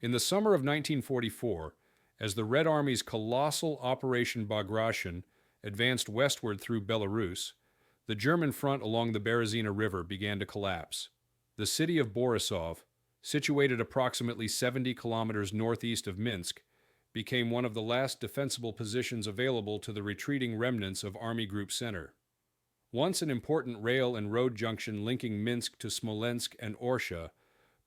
In the summer of 1944, as the Red Army's colossal Operation Bagration advanced westward through Belarus, the German front along the Berezina River began to collapse. The city of Borisov, situated approximately 70 kilometers northeast of Minsk, became one of the last defensible positions available to the retreating remnants of Army Group Center. Once an important rail and road junction linking Minsk to Smolensk and Orsha,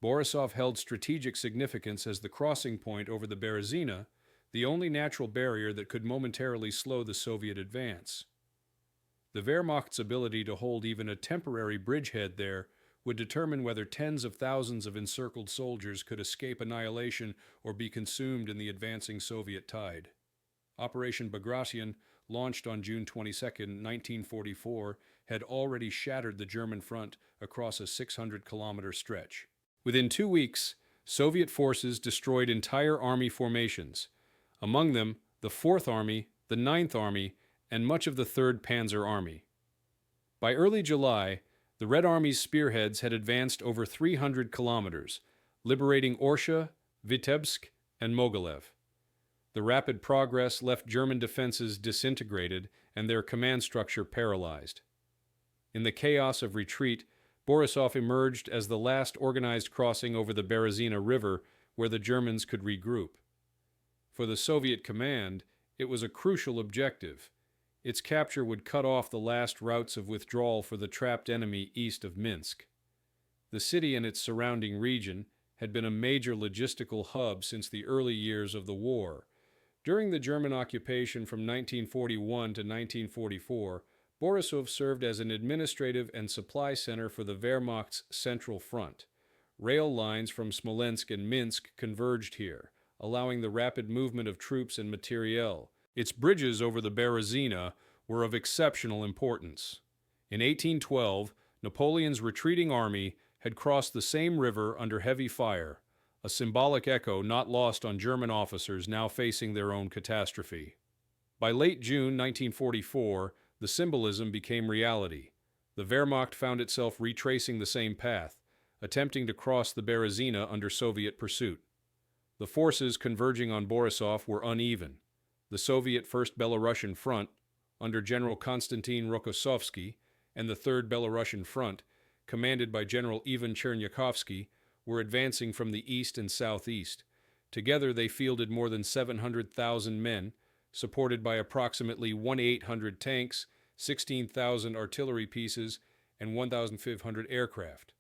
Borisov held strategic significance as the crossing point over the Berezina, the only natural barrier that could momentarily slow the Soviet advance. The Wehrmacht's ability to hold even a temporary bridgehead there would determine whether tens of thousands of encircled soldiers could escape annihilation or be consumed in the advancing Soviet tide. Operation Bagration, launched on June 22, 1944, had already shattered the German front across a 600-kilometer stretch. Within 2 weeks, Soviet forces destroyed entire army formations, among them the 4th Army, the 9th Army, and much of the 3rd Panzer Army. By early July, the Red Army's spearheads had advanced over 300 kilometers, liberating Orsha, Vitebsk, and Mogilev. The rapid progress left German defenses disintegrated and their command structure paralyzed. In the chaos of retreat, Borisov emerged as the last organized crossing over the Berezina River where the Germans could regroup. For the Soviet command, it was a crucial objective. Its capture would cut off the last routes of withdrawal for the trapped enemy east of Minsk. The city and its surrounding region had been a major logistical hub since the early years of the war. During the German occupation from 1941 to 1944, Borisov served as an administrative and supply center for the Wehrmacht's Central Front. Rail lines from Smolensk and Minsk converged here, allowing the rapid movement of troops and materiel. Its bridges over the Berezina were of exceptional importance. In 1812, Napoleon's retreating army had crossed the same river under heavy fire, a symbolic echo not lost on German officers now facing their own catastrophe. By late June 1944, the symbolism became reality. The Wehrmacht found itself retracing the same path, attempting to cross the Berezina under Soviet pursuit. The forces converging on Borisov were uneven. The Soviet First Belarusian Front, under General Konstantin Rokossovsky, and the Third Belarusian Front, commanded by General Ivan Chernyakovsky, were advancing from the east and southeast. Together they fielded more than 700,000 men, supported by approximately 1,800 tanks, 16,000 artillery pieces, and 1,500 aircraft.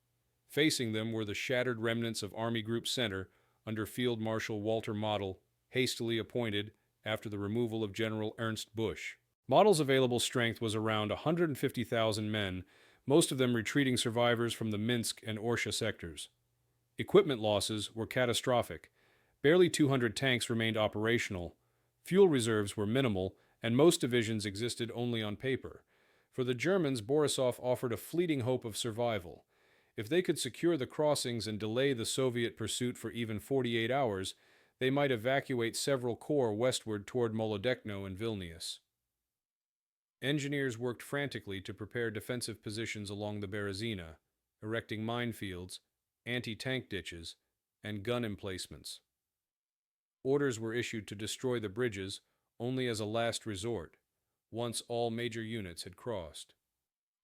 Facing them were the shattered remnants of Army Group Center under Field Marshal Walter Model, hastily appointed after the removal of General Ernst Busch. Model's available strength was around 150,000 men, most of them retreating survivors from the Minsk and Orsha sectors. Equipment losses were catastrophic. Barely 200 tanks remained operational. Fuel reserves were minimal, and most divisions existed only on paper. For the Germans, Borisov offered a fleeting hope of survival. If they could secure the crossings and delay the Soviet pursuit for even 48 hours, they might evacuate several corps westward toward Molodechno and Vilnius. Engineers worked frantically to prepare defensive positions along the Berezina, erecting minefields, anti-tank ditches, and gun emplacements. Orders were issued to destroy the bridges only as a last resort, once all major units had crossed.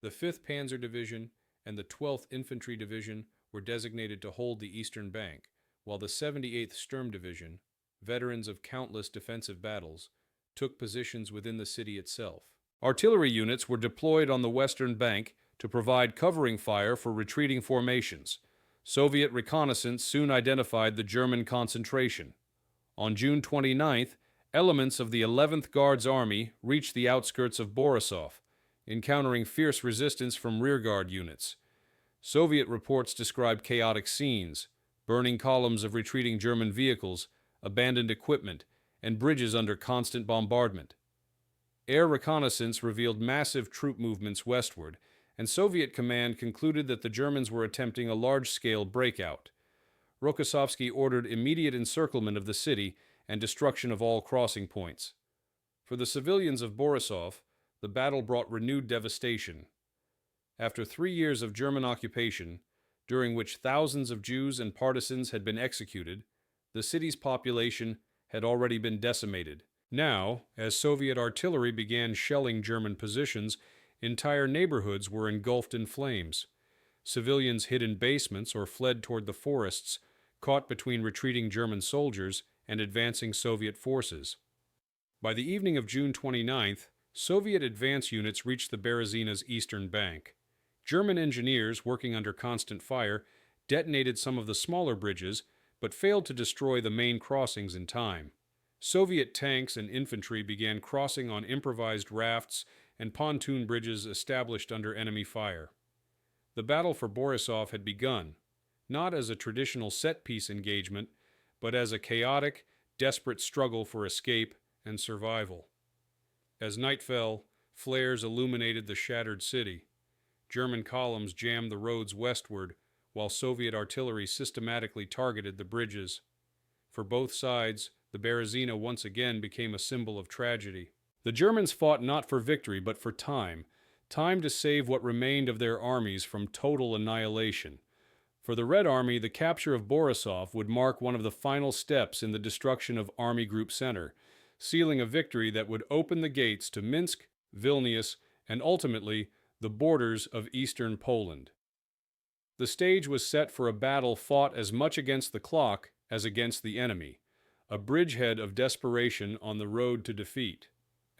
The 5th Panzer Division and the 12th Infantry Division were designated to hold the eastern bank, while the 78th Sturm Division, veterans of countless defensive battles, took positions within the city itself. Artillery units were deployed on the western bank to provide covering fire for retreating formations. Soviet reconnaissance soon identified the German concentration. On June 29th, elements of the 11th Guards Army reached the outskirts of Borisov, encountering fierce resistance from rearguard units. Soviet reports described chaotic scenes, burning columns of retreating German vehicles, abandoned equipment, and bridges under constant bombardment. Air reconnaissance revealed massive troop movements westward, and Soviet command concluded that the Germans were attempting a large-scale breakout. Rokossovsky ordered immediate encirclement of the city and destruction of all crossing points. For the civilians of Borisov, the battle brought renewed devastation. After 3 years of German occupation, during which thousands of Jews and partisans had been executed, The city's population had already been decimated. Now, as Soviet artillery began shelling German positions, entire neighborhoods were engulfed in flames. Civilians hid in basements or fled toward the forests, caught between retreating German soldiers and advancing Soviet forces. By the evening of June 29th, Soviet advance units reached the Berezina's eastern bank. German engineers, working under constant fire, detonated some of the smaller bridges, but failed to destroy the main crossings in time. Soviet tanks and infantry began crossing on improvised rafts and pontoon bridges established under enemy fire. The battle for Borisov had begun, not as a traditional set-piece engagement, but as a chaotic, desperate struggle for escape and survival. As night fell, flares illuminated the shattered city. German columns jammed the roads westward, while Soviet artillery systematically targeted the bridges. For both sides, the Berezina once again became a symbol of tragedy. The Germans fought not for victory, but for time to save what remained of their armies from total annihilation. For the Red Army, the capture of Borisov would mark one of the final steps in the destruction of Army Group Center, sealing a victory that would open the gates to Minsk, Vilnius, and ultimately the borders of eastern Poland. The stage was set for a battle fought as much against the clock as against the enemy, a bridgehead of desperation on the road to defeat.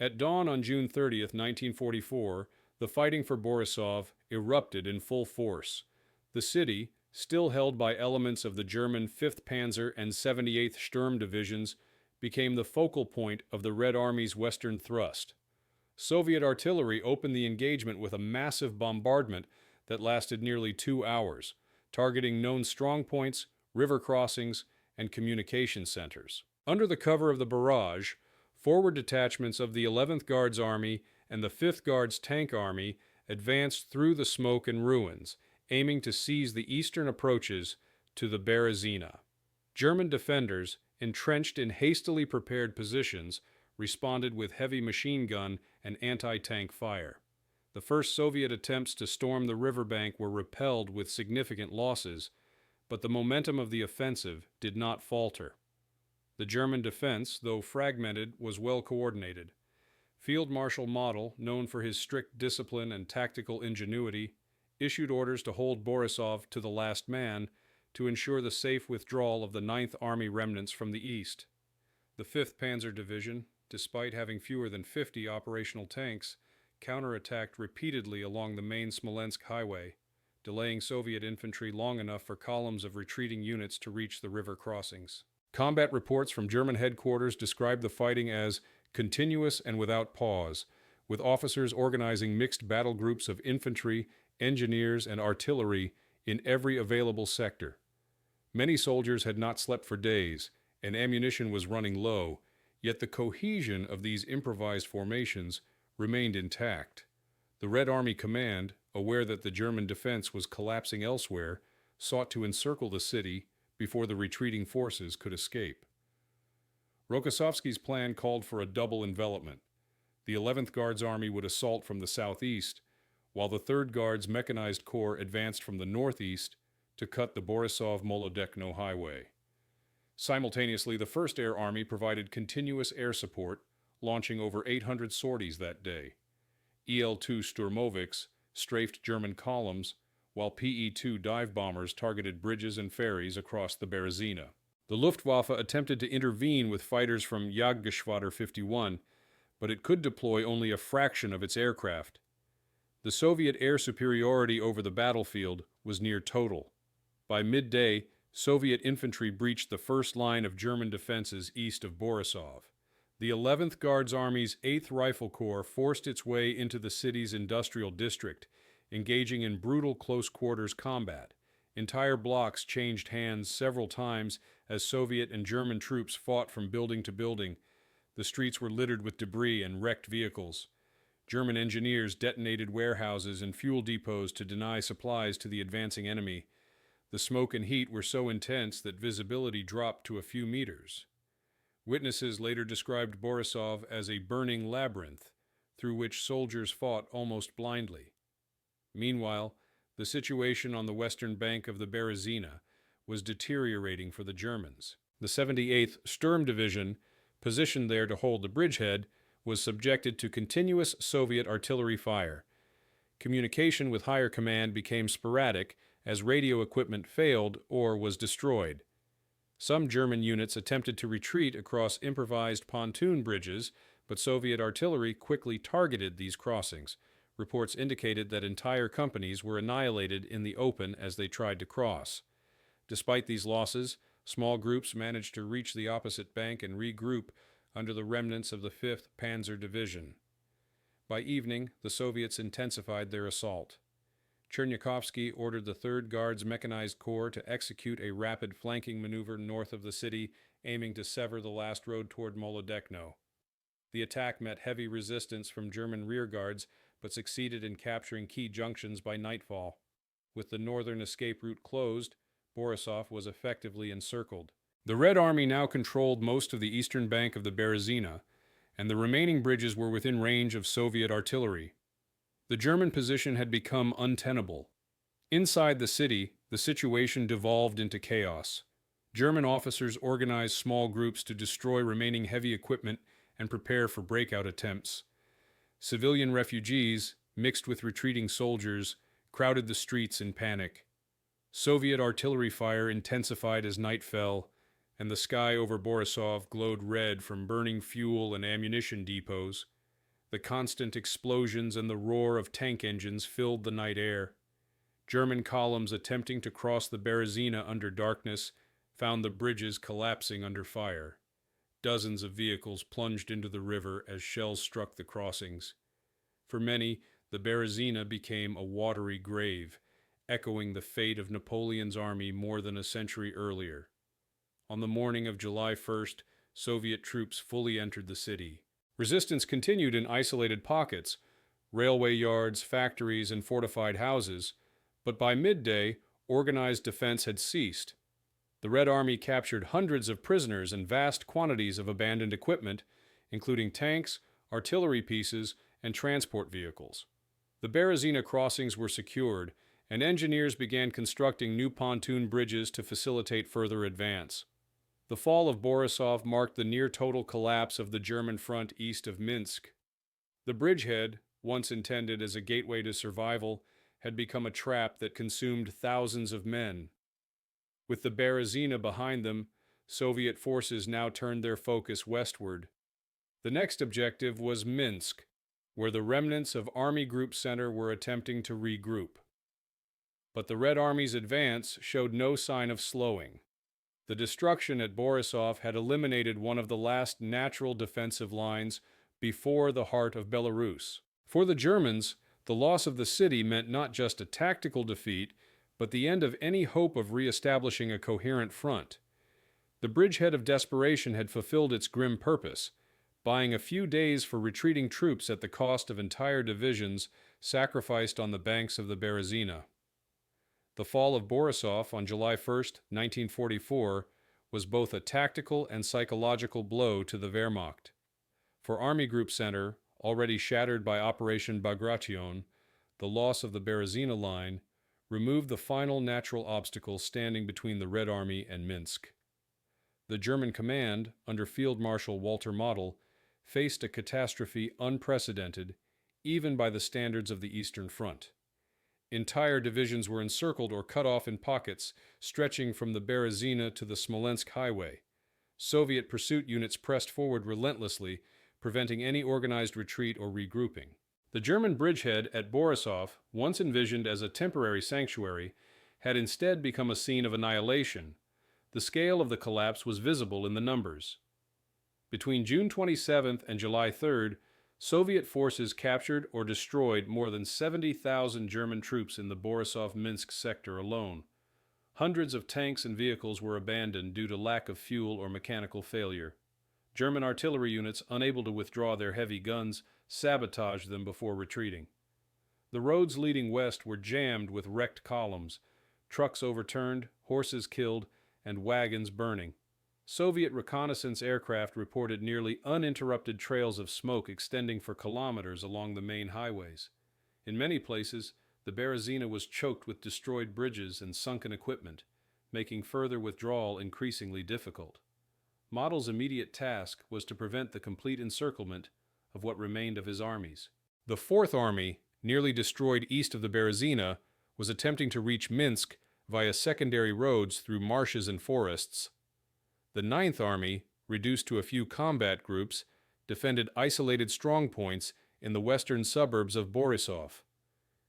At dawn on June 30th, 1944, the fighting for Borisov erupted in full force. The city, still held by elements of the German 5th Panzer and 78th Sturm divisions, became the focal point of the Red Army's western thrust. Soviet artillery opened the engagement with a massive bombardment that lasted nearly 2 hours, targeting known strongpoints, river crossings, and communication centers. Under the cover of the barrage, forward detachments of the 11th Guards Army and the 5th Guards Tank Army advanced through the smoke and ruins, aiming to seize the eastern approaches to the Berezina. German defenders, entrenched in hastily prepared positions, responded with heavy machine gun and anti-tank fire. The first Soviet attempts to storm the riverbank were repelled with significant losses, but the momentum of the offensive did not falter. The German defense, though fragmented, was well coordinated. Field Marshal Model, known for his strict discipline and tactical ingenuity, issued orders to hold Borisov to the last man to ensure the safe withdrawal of the 9th Army remnants from the east. The 5th Panzer Division, despite having fewer than 50 operational tanks, counterattacked repeatedly along the main Smolensk highway, delaying Soviet infantry long enough for columns of retreating units to reach the river crossings. Combat reports from German headquarters described the fighting as continuous and without pause, with officers organizing mixed battle groups of infantry, engineers, and artillery in every available sector. Many soldiers had not slept for days, and ammunition was running low, yet the cohesion of these improvised formations remained intact. The Red Army Command, aware that the German defense was collapsing elsewhere, sought to encircle the city before the retreating forces could escape. Rokossovsky's plan called for a double envelopment. The 11th Guards Army would assault from the southeast, while the 3rd Guards Mechanized Corps advanced from the northeast to cut the Borisov-Molodechno highway. Simultaneously, the 1st Air Army provided continuous air support, launching over 800 sorties that day. EL-2 Sturmovix strafed German columns, while PE-2 dive bombers targeted bridges and ferries across the Berezina. The Luftwaffe attempted to intervene with fighters from Jagdgeschwader 51, but it could deploy only a fraction of its aircraft. The Soviet air superiority over the battlefield was near total. By midday, Soviet infantry breached the first line of German defenses east of Borisov. The 11th Guards Army's 8th Rifle Corps forced its way into the city's industrial district, engaging in brutal close-quarters combat. Entire blocks changed hands several times as Soviet and German troops fought from building to building. The streets were littered with debris and wrecked vehicles. German engineers detonated warehouses and fuel depots to deny supplies to the advancing enemy. The smoke and heat were so intense that visibility dropped to a few meters. Witnesses later described Borisov as a burning labyrinth, through which soldiers fought almost blindly. Meanwhile, the situation on the western bank of the Berezina was deteriorating for the Germans. The 78th Sturm Division, positioned there to hold the bridgehead, was subjected to continuous Soviet artillery fire. Communication with higher command became sporadic as radio equipment failed or was destroyed. Some German units attempted to retreat across improvised pontoon bridges, but Soviet artillery quickly targeted these crossings. Reports indicated that entire companies were annihilated in the open as they tried to cross. Despite these losses, small groups managed to reach the opposite bank and regroup under the remnants of the 5th Panzer Division. By evening, the Soviets intensified their assault. Chernyakhovsky ordered the 3rd Guards Mechanized Corps to execute a rapid flanking maneuver north of the city, aiming to sever the last road toward Molodechno. The attack met heavy resistance from German rearguards, but succeeded in capturing key junctions by nightfall. With the northern escape route closed, Borisov was effectively encircled. The Red Army now controlled most of the eastern bank of the Berezina, and the remaining bridges were within range of Soviet artillery. The German position had become untenable. Inside the city, the situation devolved into chaos. German officers organized small groups to destroy remaining heavy equipment and prepare for breakout attempts. Civilian refugees, mixed with retreating soldiers, crowded the streets in panic. Soviet artillery fire intensified as night fell, and the sky over Borisov glowed red from burning fuel and ammunition depots. The constant explosions and the roar of tank engines filled the night air. German columns attempting to cross the Berezina under darkness found the bridges collapsing under fire. Dozens of vehicles plunged into the river as shells struck the crossings. For many, the Berezina became a watery grave, echoing the fate of Napoleon's army more than a century earlier. On the morning of July 1st, Soviet troops fully entered the city. Resistance continued in isolated pockets, railway yards, factories, and fortified houses, but by midday, organized defense had ceased. The Red Army captured hundreds of prisoners and vast quantities of abandoned equipment, including tanks, artillery pieces, and transport vehicles. The Berezina crossings were secured, and engineers began constructing new pontoon bridges to facilitate further advance. The fall of Borisov marked the near-total collapse of the German front east of Minsk. The bridgehead, once intended as a gateway to survival, had become a trap that consumed thousands of men. With the Berezina behind them, Soviet forces now turned their focus westward. The next objective was Minsk, where the remnants of Army Group Center were attempting to regroup. But the Red Army's advance showed no sign of slowing. The destruction at Borisov had eliminated one of the last natural defensive lines before the heart of Belarus. For the Germans, the loss of the city meant not just a tactical defeat, but the end of any hope of re-establishing a coherent front. The Bridgehead of Desperation had fulfilled its grim purpose, buying a few days for retreating troops at the cost of entire divisions sacrificed on the banks of the Berezina. The fall of Borisov on July 1, 1944, was both a tactical and psychological blow to the Wehrmacht. For Army Group Center, already shattered by Operation Bagration, the loss of the Berezina line removed the final natural obstacle standing between the Red Army and Minsk. The German command, under Field Marshal Walter Model, faced a catastrophe unprecedented, even by the standards of the Eastern Front. Entire divisions were encircled or cut off in pockets, stretching from the Berezina to the Smolensk highway. Soviet pursuit units pressed forward relentlessly, preventing any organized retreat or regrouping. The German bridgehead at Borisov, once envisioned as a temporary sanctuary, had instead become a scene of annihilation. The scale of the collapse was visible in the numbers. Between June 27th and July 3rd, Soviet forces captured or destroyed more than 70,000 German troops in the Borisov-Minsk sector alone. Hundreds of tanks and vehicles were abandoned due to lack of fuel or mechanical failure. German artillery units, unable to withdraw their heavy guns, sabotaged them before retreating. The roads leading west were jammed with wrecked columns, trucks overturned, horses killed, and wagons burning. Soviet reconnaissance aircraft reported nearly uninterrupted trails of smoke extending for kilometers along the main highways. In many places, the Berezina was choked with destroyed bridges and sunken equipment, making further withdrawal increasingly difficult. Model's immediate task was to prevent the complete encirclement of what remained of his armies. The Fourth Army, nearly destroyed east of the Berezina, was attempting to reach Minsk via secondary roads through marshes and forests. The Ninth Army, reduced to a few combat groups, defended isolated strongpoints in the western suburbs of Borisov.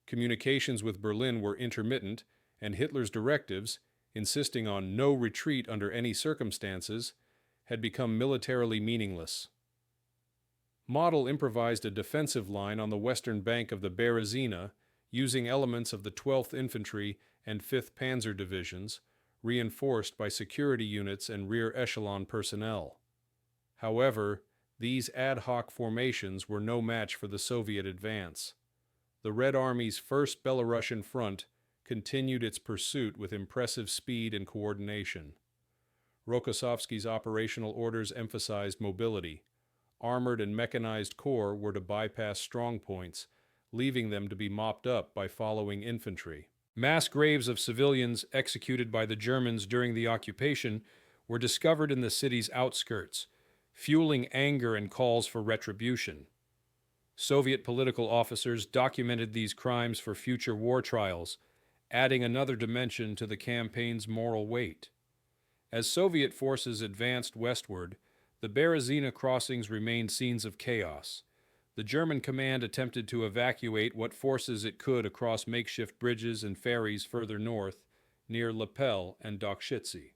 Communications with Berlin were intermittent, and Hitler's directives, insisting on no retreat under any circumstances, had become militarily meaningless. Model improvised a defensive line on the western bank of the Berezina, using elements of the 12th Infantry and 5th Panzer Divisions, reinforced by security units and rear echelon personnel. However, these ad hoc formations were no match for the Soviet advance. The Red Army's First Belarusian Front continued its pursuit with impressive speed and coordination. Rokossovsky's operational orders emphasized mobility. Armored and mechanized corps were to bypass strongpoints, leaving them to be mopped up by following infantry. Mass graves of civilians executed by the Germans during the occupation were discovered in the city's outskirts, fueling anger and calls for retribution. Soviet political officers documented these crimes for future war trials, adding another dimension to the campaign's moral weight. As Soviet forces advanced westward, the Berezina crossings remained scenes of chaos. The German command attempted to evacuate what forces it could across makeshift bridges and ferries further north, near Lapel and Dokshitsi.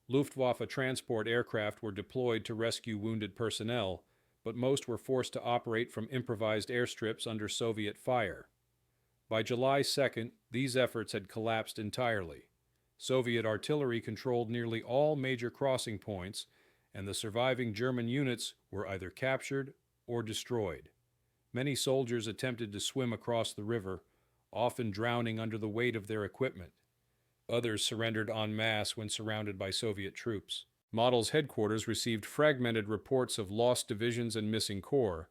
Luftwaffe transport aircraft were deployed to rescue wounded personnel, but most were forced to operate from improvised airstrips under Soviet fire. By July 2nd, these efforts had collapsed entirely. Soviet artillery controlled nearly all major crossing points, and the surviving German units were either captured or destroyed. Many soldiers attempted to swim across the river, often drowning under the weight of their equipment. Others surrendered en masse when surrounded by Soviet troops. Model's headquarters received fragmented reports of lost divisions and missing corps.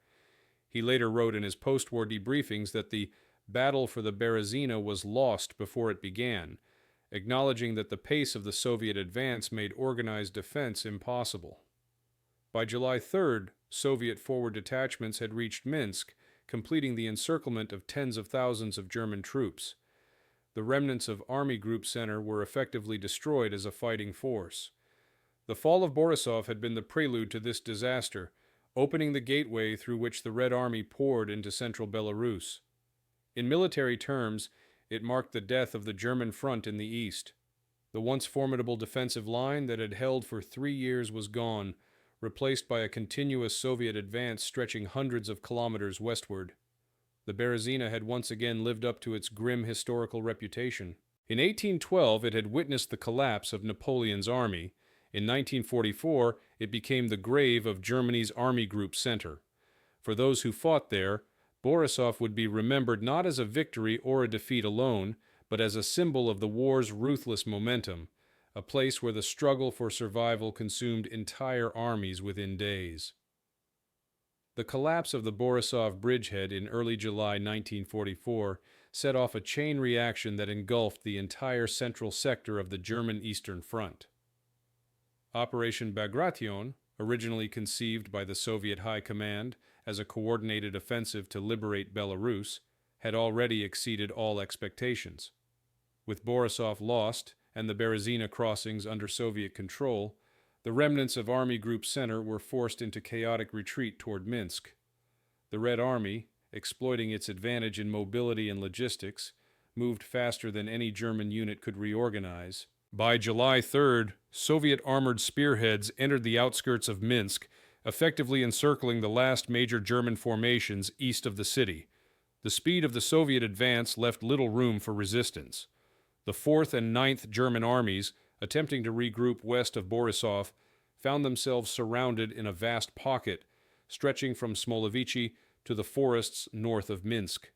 He later wrote in his post-war debriefings that the battle for the Berezina was lost before it began, acknowledging that the pace of the Soviet advance made organized defense impossible. By July 3rd, Soviet forward detachments had reached Minsk, completing the encirclement of tens of thousands of German troops. The remnants of Army Group Center were effectively destroyed as a fighting force. The fall of Borisov had been the prelude to this disaster, opening the gateway through which the Red Army poured into central Belarus. In military terms, it marked the death of the German front in the east. The once formidable defensive line that had held for 3 years was gone, replaced by a continuous Soviet advance stretching hundreds of kilometers westward. The Berezina had once again lived up to its grim historical reputation. In 1812, it had witnessed the collapse of Napoleon's army. In 1944, it became the grave of Germany's Army Group Center. For those who fought there, Borisov would be remembered not as a victory or a defeat alone, but as a symbol of the war's ruthless momentum, a place where the struggle for survival consumed entire armies within days. The collapse of the Borisov bridgehead in early July 1944 set off a chain reaction that engulfed the entire central sector of the German Eastern Front. Operation Bagration, originally conceived by the Soviet High Command as a coordinated offensive to liberate Belarus, had already exceeded all expectations. With Borisov lost and the Berezina crossings under Soviet control, the remnants of Army Group Center were forced into chaotic retreat toward Minsk. The Red Army, exploiting its advantage in mobility and logistics, moved faster than any German unit could reorganize. By July 3rd, Soviet armored spearheads entered the outskirts of Minsk, effectively encircling the last major German formations east of the city. The speed of the Soviet advance left little room for resistance. The 4th and 9th German armies, attempting to regroup west of Borisov, found themselves surrounded in a vast pocket, stretching from Smolovichi to the forests north of Minsk.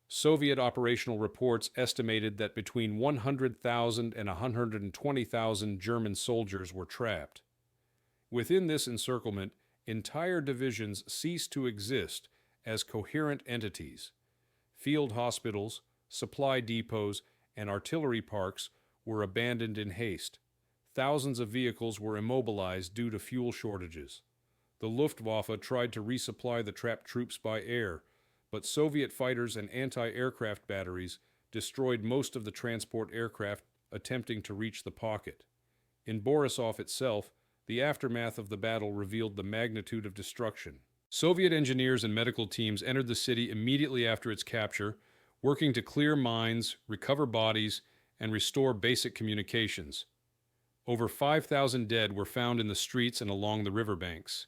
Soviet operational reports estimated that between 100,000 and 120,000 German soldiers were trapped. Within this encirclement, entire divisions ceased to exist as coherent entities. Field hospitals, supply depots, and artillery parks were abandoned in haste. thousands of vehicles were immobilized due to fuel shortages. The Luftwaffe tried to resupply the trapped troops by air, but Soviet fighters and anti-aircraft batteries destroyed most of the transport aircraft attempting to reach the pocket. In Borisov itself, the aftermath of the battle revealed the magnitude of destruction. Soviet engineers and medical teams entered the city immediately after its capture, working to clear mines, recover bodies, and restore basic communications. Over 5,000 dead were found in the streets and along the riverbanks.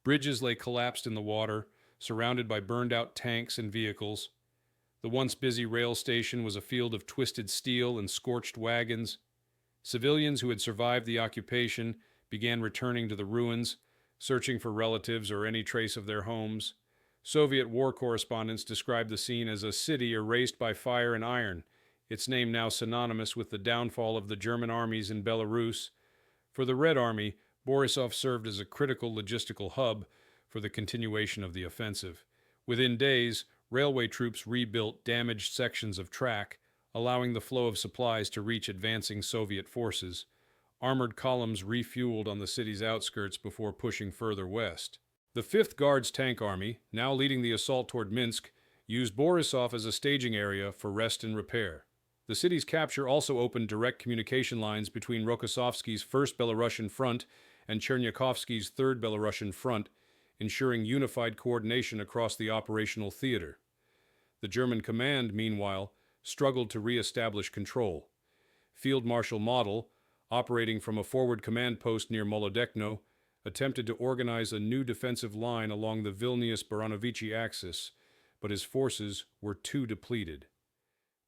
Bridges lay collapsed in the water, surrounded by burned-out tanks and vehicles. The once busy rail station was a field of twisted steel and scorched wagons. Civilians who had survived the occupation began returning to the ruins, searching for relatives or any trace of their homes. Soviet war correspondents described the scene as a city erased by fire and iron, its name now synonymous with the downfall of the German armies in Belarus. For the Red Army, Borisov served as a critical logistical hub for the continuation of the offensive. Within days, railway troops rebuilt damaged sections of track, allowing the flow of supplies to reach advancing Soviet forces. Armored columns refueled on the city's outskirts before pushing further west. The 5th Guards Tank Army, now leading the assault toward Minsk, used Borisov as a staging area for rest and repair. The city's capture also opened direct communication lines between Rokossovsky's 1st Belarusian Front and Chernyakovsky's 3rd Belarusian Front, ensuring unified coordination across the operational theater. The German command, meanwhile, struggled to re-establish control. Field Marshal Model, operating from a forward command post near Molodechno, attempted to organize a new defensive line along the Vilnius-Baranovichi axis, but his forces were too depleted.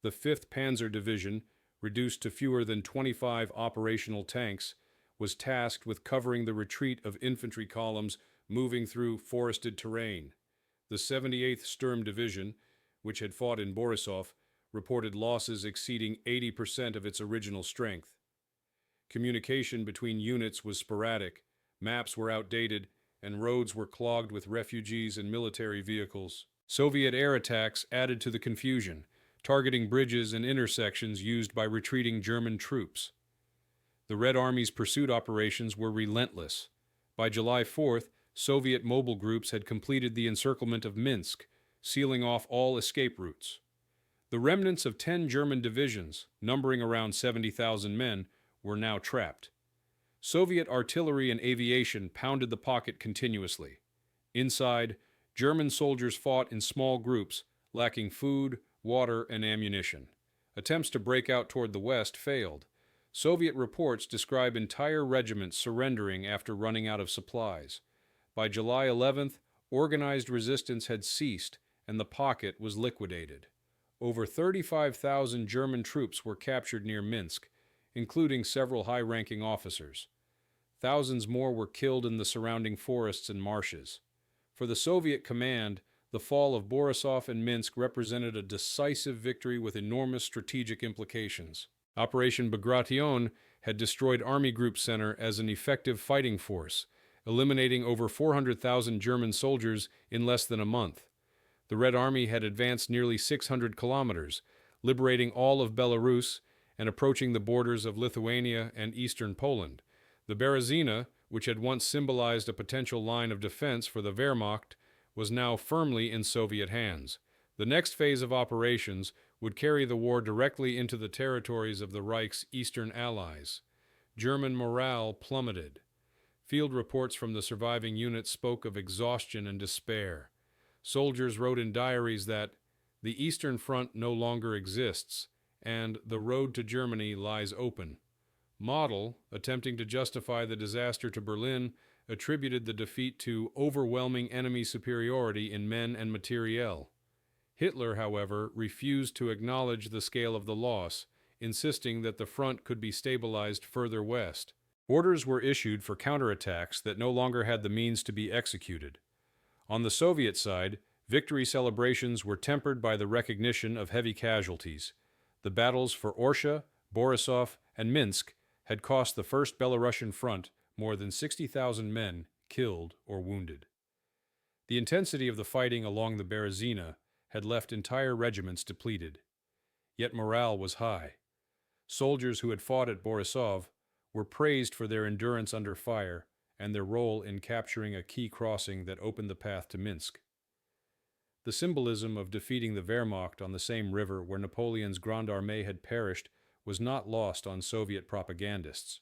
The 5th Panzer Division, reduced to fewer than 25 operational tanks, was tasked with covering the retreat of infantry columns moving through forested terrain. The 78th Sturm Division, which had fought in Borisov, reported losses exceeding 80% of its original strength. Communication between units was sporadic, maps were outdated, and roads were clogged with refugees and military vehicles. Soviet air attacks added to the confusion, targeting bridges and intersections used by retreating German troops. The Red Army's pursuit operations were relentless. By July 4th, Soviet mobile groups had completed the encirclement of Minsk, sealing off all escape routes. The remnants of 10 German divisions, numbering around 70,000 men, were now trapped. Soviet artillery and aviation pounded the pocket continuously. Inside, German soldiers fought in small groups, lacking food, water, and ammunition. Attempts to break out toward the west failed. Soviet reports describe entire regiments surrendering after running out of supplies. By July 11th, organized resistance had ceased, and the pocket was liquidated. Over 35,000 German troops were captured near Minsk, including several high-ranking officers. Thousands more were killed in the surrounding forests and marshes. For the Soviet command, the fall of Borisov and Minsk represented a decisive victory with enormous strategic implications. Operation Bagration had destroyed Army Group Center as an effective fighting force, eliminating over 400,000 German soldiers in less than a month. The Red Army had advanced nearly 600 kilometers, liberating all of Belarus and approaching the borders of Lithuania and eastern Poland. The Berezina, which had once symbolized a potential line of defense for the Wehrmacht, was now firmly in Soviet hands. The next phase of operations would carry the war directly into the territories of the Reich's eastern allies. German morale plummeted. Field reports from the surviving units spoke of exhaustion and despair. Soldiers wrote in diaries that the Eastern Front no longer exists, and the road to Germany lies open. Model, attempting to justify the disaster to Berlin, attributed the defeat to overwhelming enemy superiority in men and materiel. Hitler, however, refused to acknowledge the scale of the loss, insisting that the front could be stabilized further west. Orders were issued for counterattacks that no longer had the means to be executed. On the Soviet side, victory celebrations were tempered by the recognition of heavy casualties. The battles for Orsha, Borisov, and Minsk had cost the 1st Belarusian Front more than 60,000 men killed or wounded. The intensity of the fighting along the Berezina had left entire regiments depleted. Yet morale was high. Soldiers who had fought at Borisov were praised for their endurance under fire and their role in capturing a key crossing that opened the path to Minsk. The symbolism of defeating the Wehrmacht on the same river where Napoleon's Grande Armée had perished was not lost on Soviet propagandists.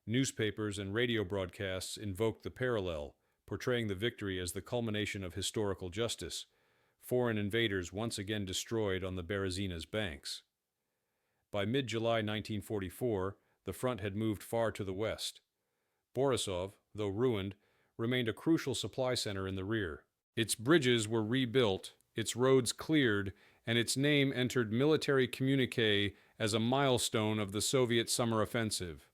Newspapers and radio broadcasts invoked the parallel, portraying the victory as the culmination of historical justice, foreign invaders once again destroyed on the Berezina's banks. By mid-July 1944, the front had moved far to the west. Borisov, though ruined, remained a crucial supply center in the rear. Its bridges were rebuilt, its roads cleared, and its name entered military communiqué as a milestone of the Soviet summer offensive.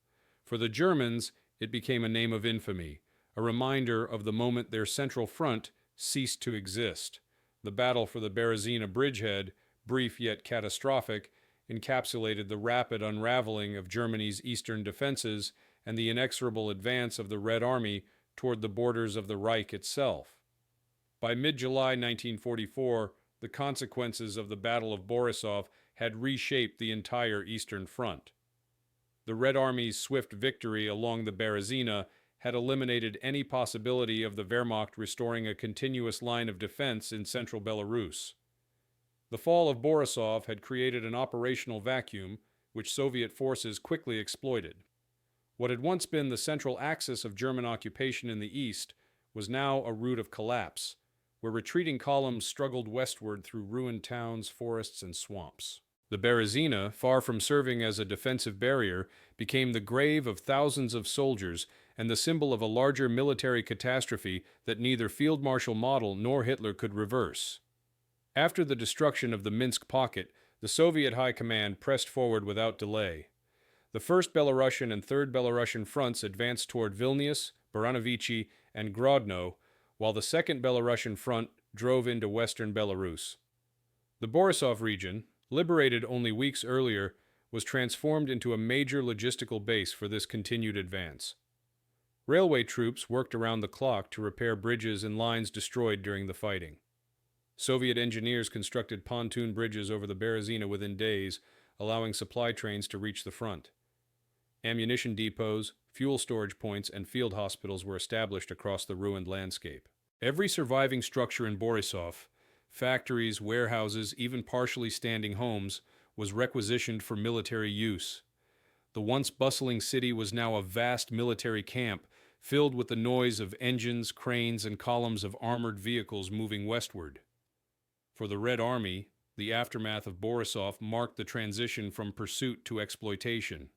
For the Germans, it became a name of infamy, a reminder of the moment their central front ceased to exist. The battle for the Berezina bridgehead, brief yet catastrophic, encapsulated the rapid unraveling of Germany's eastern defenses and the inexorable advance of the Red Army toward the borders of the Reich itself. By mid-July 1944, the consequences of the Battle of Borisov had reshaped the entire Eastern Front. The Red Army's swift victory along the Berezina had eliminated any possibility of the Wehrmacht restoring a continuous line of defense in central Belarus. The fall of Borisov had created an operational vacuum, which Soviet forces quickly exploited. What had once been the central axis of German occupation in the east was now a route of collapse, where retreating columns struggled westward through ruined towns, forests, and swamps. The Berezina, far from serving as a defensive barrier, became the grave of thousands of soldiers and the symbol of a larger military catastrophe that neither Field Marshal Model nor Hitler could reverse. After the destruction of the Minsk pocket, the Soviet High Command pressed forward without delay. The 1st Belarusian and 3rd Belarusian fronts advanced toward Vilnius, Baranovichi, and Grodno, while the 2nd Belarusian front drove into western Belarus. The Borisov region, liberated only weeks earlier, was transformed into a major logistical base for this continued advance. Railway troops worked around the clock to repair bridges and lines destroyed during the fighting. Soviet engineers constructed pontoon bridges over the Berezina within days, allowing supply trains to reach the front. Ammunition depots, fuel storage points, and field hospitals were established across the ruined landscape. Every surviving structure in Borisov, factories, warehouses, even partially standing homes, was requisitioned for military use. The once bustling city was now a vast military camp, filled with the noise of engines, cranes, and columns of armored vehicles moving westward. For the Red Army, the aftermath of Borisov marked the transition from pursuit to exploitation.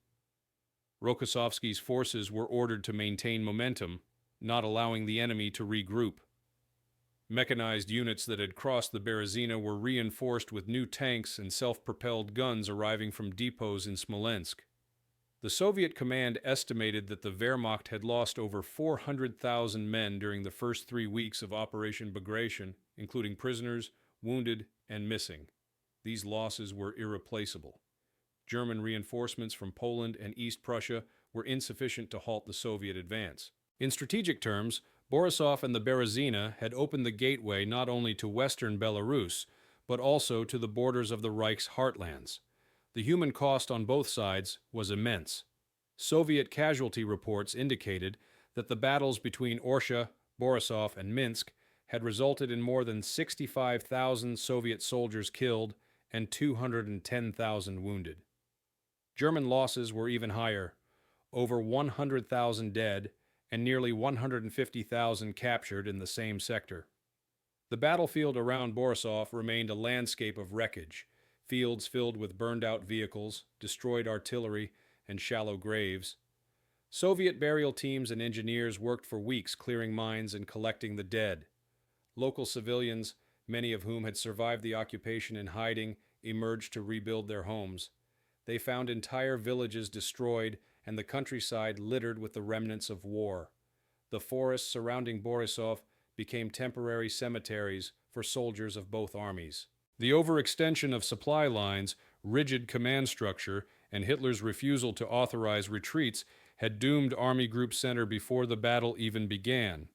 Rokossovsky's forces were ordered to maintain momentum, not allowing the enemy to regroup. Mechanized units that had crossed the Berezina were reinforced with new tanks and self-propelled guns arriving from depots in Smolensk. The Soviet command estimated that the Wehrmacht had lost over 400,000 men during the first 3 weeks of Operation Bagration, including prisoners, wounded, and missing. These losses were irreplaceable. German reinforcements from Poland and East Prussia were insufficient to halt the Soviet advance. In strategic terms, Borisov and the Berezina had opened the gateway not only to western Belarus, but also to the borders of the Reich's heartlands. The human cost on both sides was immense. Soviet casualty reports indicated that the battles between Orsha, Borisov, and Minsk had resulted in more than 65,000 Soviet soldiers killed and 210,000 wounded. German losses were even higher, over 100,000 dead and nearly 150,000 captured in the same sector. The battlefield around Borisov remained a landscape of wreckage, fields filled with burned-out vehicles, destroyed artillery, and shallow graves. Soviet burial teams and engineers worked for weeks clearing mines and collecting the dead. Local civilians, many of whom had survived the occupation in hiding, emerged to rebuild their homes. They found entire villages destroyed and the countryside littered with the remnants of war. The forests surrounding Borisov became temporary cemeteries for soldiers of both armies. The overextension of supply lines, rigid command structure, and Hitler's refusal to authorize retreats had doomed Army Group Center before the battle even began.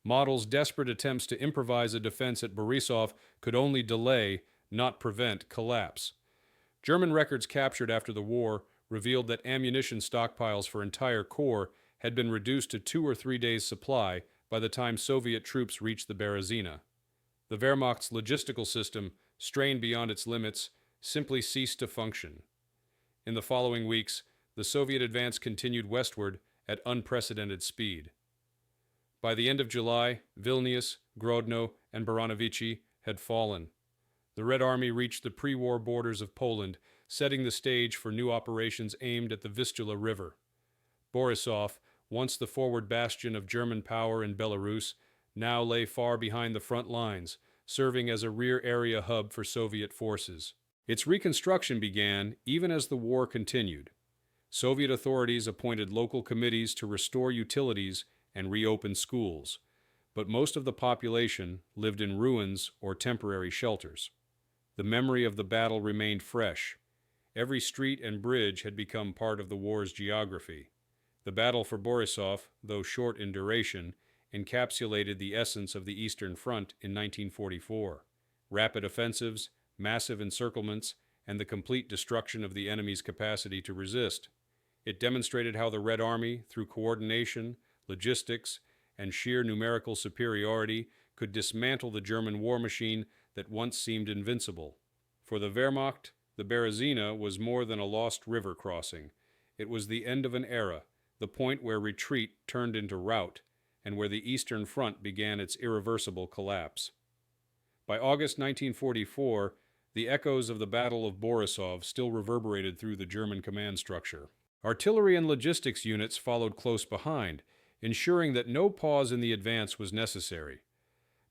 Model's desperate attempts to improvise a defense at Borisov could only delay, not prevent, collapse. German records captured after the war revealed that ammunition stockpiles for entire corps had been reduced to 2 or 3 days' supply by the time Soviet troops reached the Berezina. The Wehrmacht's logistical system, strained beyond its limits, simply ceased to function. In the following weeks, the Soviet advance continued westward at unprecedented speed. By the end of July, Vilnius, Grodno, and Baranovichi had fallen. The Red Army reached the pre-war borders of Poland, setting the stage for new operations aimed at the Vistula River. Borisov, once the forward bastion of German power in Belarus, now lay far behind the front lines, serving as a rear area hub for Soviet forces. Its reconstruction began even as the war continued. Soviet authorities appointed local committees to restore utilities and reopen schools, but most of the population lived in ruins or temporary shelters. The memory of the battle remained fresh. Every street and bridge had become part of the war's geography. The battle for Borisov, though short in duration, encapsulated the essence of the Eastern Front in 1944. Rapid offensives, massive encirclements, and the complete destruction of the enemy's capacity to resist. It demonstrated how the Red Army, through coordination, logistics, and sheer numerical superiority, could dismantle the German war machine that once seemed invincible. For the Wehrmacht, the Berezina was more than a lost river crossing. It was the end of an era, the point where retreat turned into rout, and where the Eastern Front began its irreversible collapse. By August 1944, the echoes of the Battle of Borisov still reverberated through the German command structure. Artillery and logistics units followed close behind, ensuring that no pause in the advance was necessary.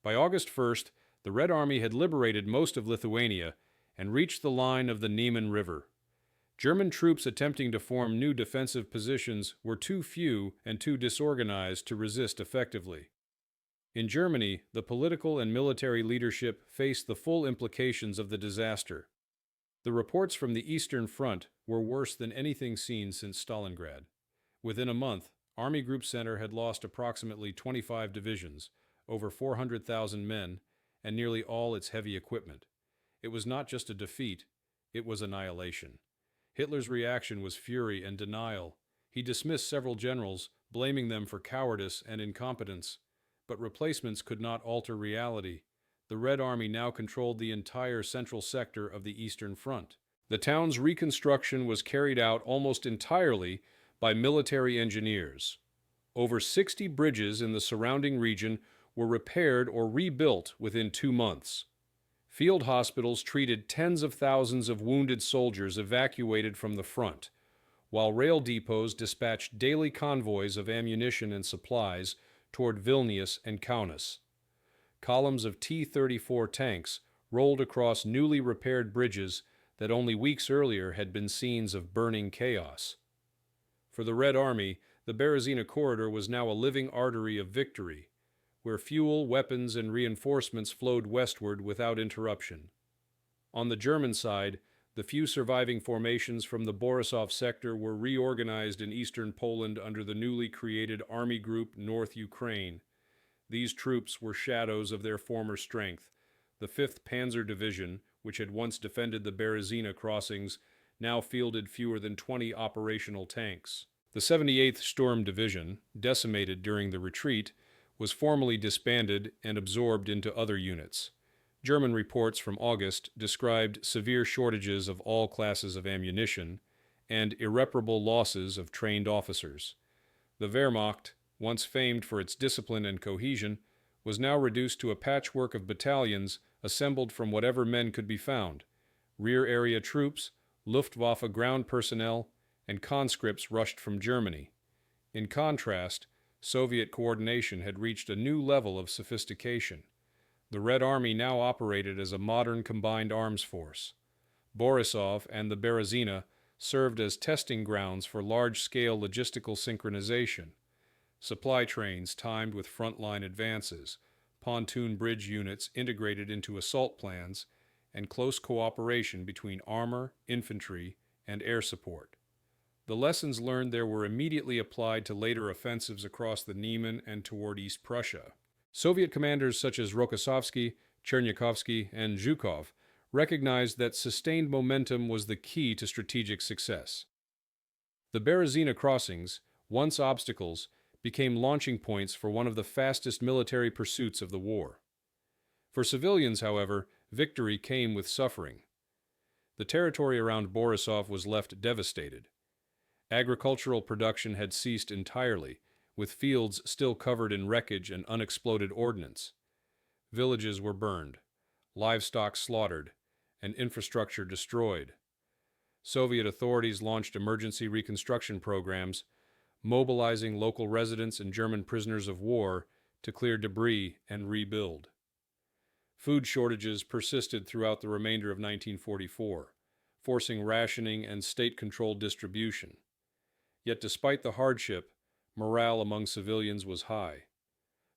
By August 1st, the Red Army had liberated most of Lithuania and reached the line of the Niemen River. German troops attempting to form new defensive positions were too few and too disorganized to resist effectively. In Germany, the political and military leadership faced the full implications of the disaster. The reports from the Eastern Front were worse than anything seen since Stalingrad. Within a month, Army Group Center had lost approximately 25 divisions, over 400,000 men, and nearly all its heavy equipment. It was not just a defeat, it was annihilation. Hitler's reaction was fury and denial. He dismissed several generals, blaming them for cowardice and incompetence. But replacements could not alter reality. The Red Army now controlled the entire central sector of the Eastern Front. The town's reconstruction was carried out almost entirely by military engineers. Over 60 bridges in the surrounding region were repaired or rebuilt within 2 months. Field hospitals treated tens of thousands of wounded soldiers evacuated from the front, while rail depots dispatched daily convoys of ammunition and supplies toward Vilnius and Kaunas. Columns of T-34 tanks rolled across newly repaired bridges that only weeks earlier had been scenes of burning chaos. For the Red Army, the Berezina corridor was now a living artery of victory, where fuel, weapons, and reinforcements flowed westward without interruption. On the German side, the few surviving formations from the Borisov sector were reorganized in eastern Poland under the newly created Army Group North Ukraine. These troops were shadows of their former strength. The 5th Panzer Division, which had once defended the Berezina crossings, now fielded fewer than 20 operational tanks. The 78th Sturm Division, decimated during the retreat, was formally disbanded and absorbed into other units. German reports from August described severe shortages of all classes of ammunition and irreparable losses of trained officers. The Wehrmacht, once famed for its discipline and cohesion, was now reduced to a patchwork of battalions assembled from whatever men could be found: rear area troops, Luftwaffe ground personnel, and conscripts rushed from Germany. In contrast, Soviet coordination had reached a new level of sophistication. The Red Army now operated as a modern combined arms force. Borisov and the Berezina served as testing grounds for large-scale logistical synchronization. Supply trains timed with frontline advances, pontoon bridge units integrated into assault plans, and close cooperation between armor, infantry, and air support. The lessons learned there were immediately applied to later offensives across the Niemen and toward East Prussia. Soviet commanders such as Rokossovsky, Chernyakhovsky, and Zhukov recognized that sustained momentum was the key to strategic success. The Berezina crossings, once obstacles, became launching points for one of the fastest military pursuits of the war. For civilians, however, victory came with suffering. The territory around Borisov was left devastated. Agricultural production had ceased entirely, with fields still covered in wreckage and unexploded ordnance. Villages were burned, livestock slaughtered, and infrastructure destroyed. Soviet authorities launched emergency reconstruction programs, mobilizing local residents and German prisoners of war to clear debris and rebuild. Food shortages persisted throughout the remainder of 1944, forcing rationing and state-controlled distribution. Yet despite the hardship, morale among civilians was high.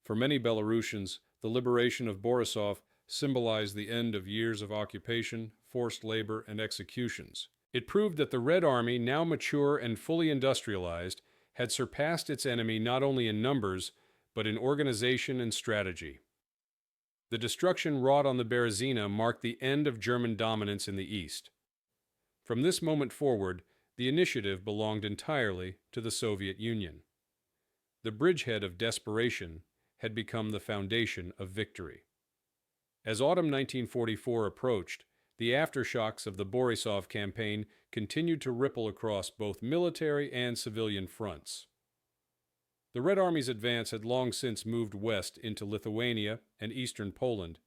For many Belarusians, the liberation of Borisov symbolized the end of years of occupation, forced labor, and executions. It proved that the Red Army, now mature and fully industrialized, had surpassed its enemy not only in numbers, but in organization and strategy. The destruction wrought on the Berezina marked the end of German dominance in the east. From this moment forward, the initiative belonged entirely to the Soviet Union. The Bridgehead of Desperation had become the foundation of victory. As autumn 1944 approached, the aftershocks of the Borisov campaign continued to ripple across both military and civilian fronts. The Red Army's advance had long since moved west into Lithuania and eastern Poland,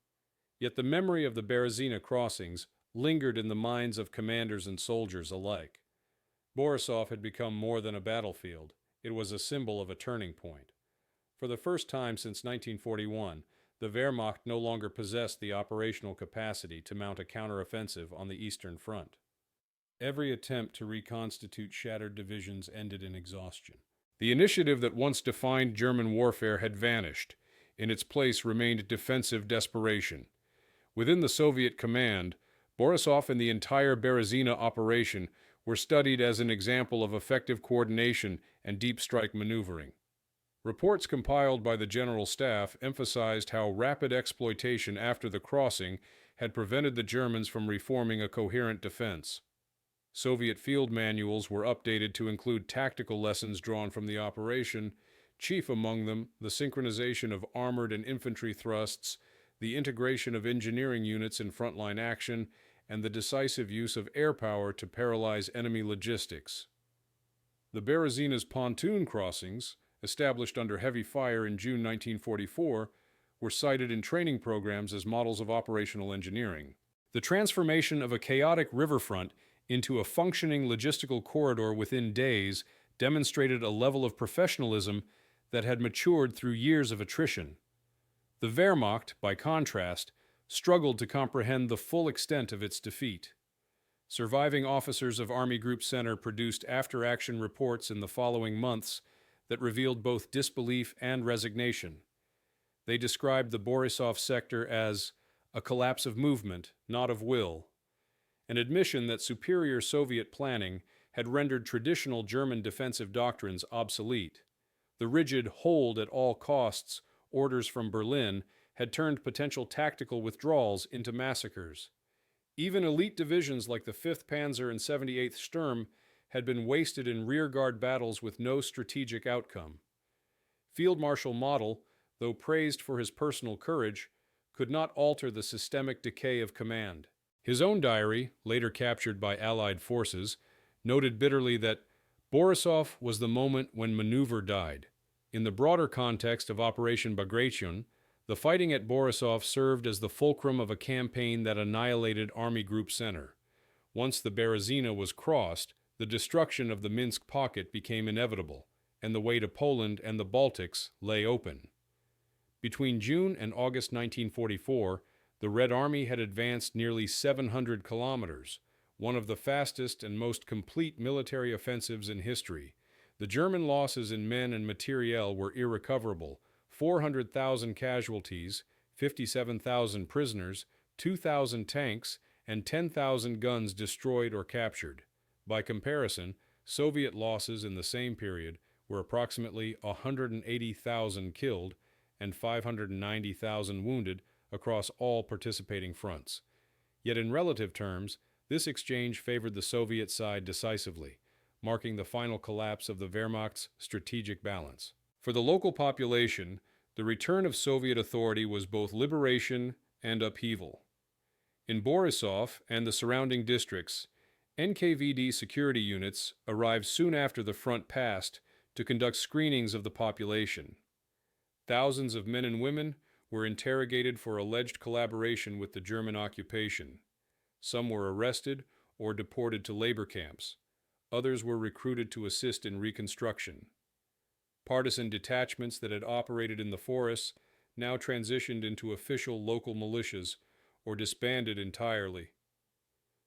yet the memory of the Berezina crossings lingered in the minds of commanders and soldiers alike. Borisov had become more than a battlefield. It was a symbol of a turning point. For the first time since 1941, the Wehrmacht no longer possessed the operational capacity to mount a counteroffensive on the Eastern Front. Every attempt to reconstitute shattered divisions ended in exhaustion. The initiative that once defined German warfare had vanished. In its place remained defensive desperation. Within the Soviet command, Borisov and the entire Berezina operation were studied as an example of effective coordination and deep strike maneuvering. Reports compiled by the General Staff emphasized how rapid exploitation after the crossing had prevented the Germans from reforming a coherent defense. Soviet field manuals were updated to include tactical lessons drawn from the operation, chief among them the synchronization of armored and infantry thrusts, the integration of engineering units in frontline action, and the decisive use of air power to paralyze enemy logistics. The Berezina's pontoon crossings, established under heavy fire in June 1944, were cited in training programs as models of operational engineering. The transformation of a chaotic riverfront into a functioning logistical corridor within days demonstrated a level of professionalism that had matured through years of attrition. The Wehrmacht, by contrast, struggled to comprehend the full extent of its defeat. Surviving officers of Army Group Center produced after-action reports in the following months that revealed both disbelief and resignation. They described the Borisov sector as a collapse of movement, not of will, an admission that superior Soviet planning had rendered traditional German defensive doctrines obsolete. The rigid hold at all costs orders from Berlin had turned potential tactical withdrawals into massacres. Even elite divisions like the 5th Panzer and 78th Sturm had been wasted in rearguard battles with no strategic outcome. Field Marshal Model, though praised for his personal courage, could not alter the systemic decay of command. His own diary, later captured by Allied forces, noted bitterly that Borisov was the moment when maneuver died. In the broader context of Operation Bagration, the fighting at Borisov served as the fulcrum of a campaign that annihilated Army Group Center. Once the Berezina was crossed, the destruction of the Minsk pocket became inevitable, and the way to Poland and the Baltics lay open. Between June and August 1944, the Red Army had advanced nearly 700 kilometers, one of the fastest and most complete military offensives in history. The German losses in men and materiel were irrecoverable: 400,000 casualties, 57,000 prisoners, 2,000 tanks, and 10,000 guns destroyed or captured. By comparison, Soviet losses in the same period were approximately 180,000 killed and 590,000 wounded across all participating fronts. Yet in relative terms, this exchange favored the Soviet side decisively. marking the final collapse of the Wehrmacht's strategic balance. For the local population, the return of Soviet authority was both liberation and upheaval. In Borisov and the surrounding districts, NKVD security units arrived soon after the front passed to conduct screenings of the population. Thousands of men and women were interrogated for alleged collaboration with the German occupation. Some were arrested or deported to labor camps. Others were recruited to assist in reconstruction. Partisan detachments that had operated in the forests now transitioned into official local militias or disbanded entirely.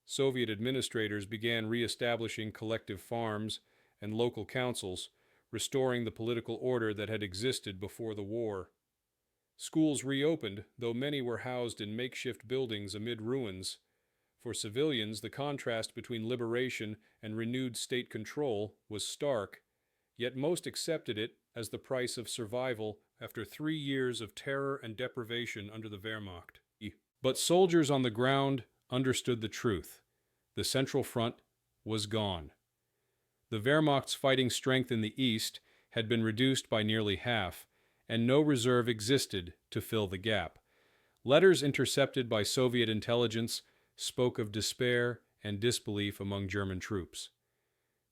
Soviet administrators began re-establishing collective farms and local councils, restoring the political order that had existed before the war. Schools reopened, though many were housed in makeshift buildings amid ruins. For civilians, the contrast between liberation and renewed state control was stark, yet most accepted it as the price of survival after 3 years of terror and deprivation under the Wehrmacht. But soldiers on the ground understood the truth. The Central Front was gone. The Wehrmacht's fighting strength in the east had been reduced by nearly half, and no reserve existed to fill the gap. Letters intercepted by Soviet intelligence spoke of despair and disbelief among German troops.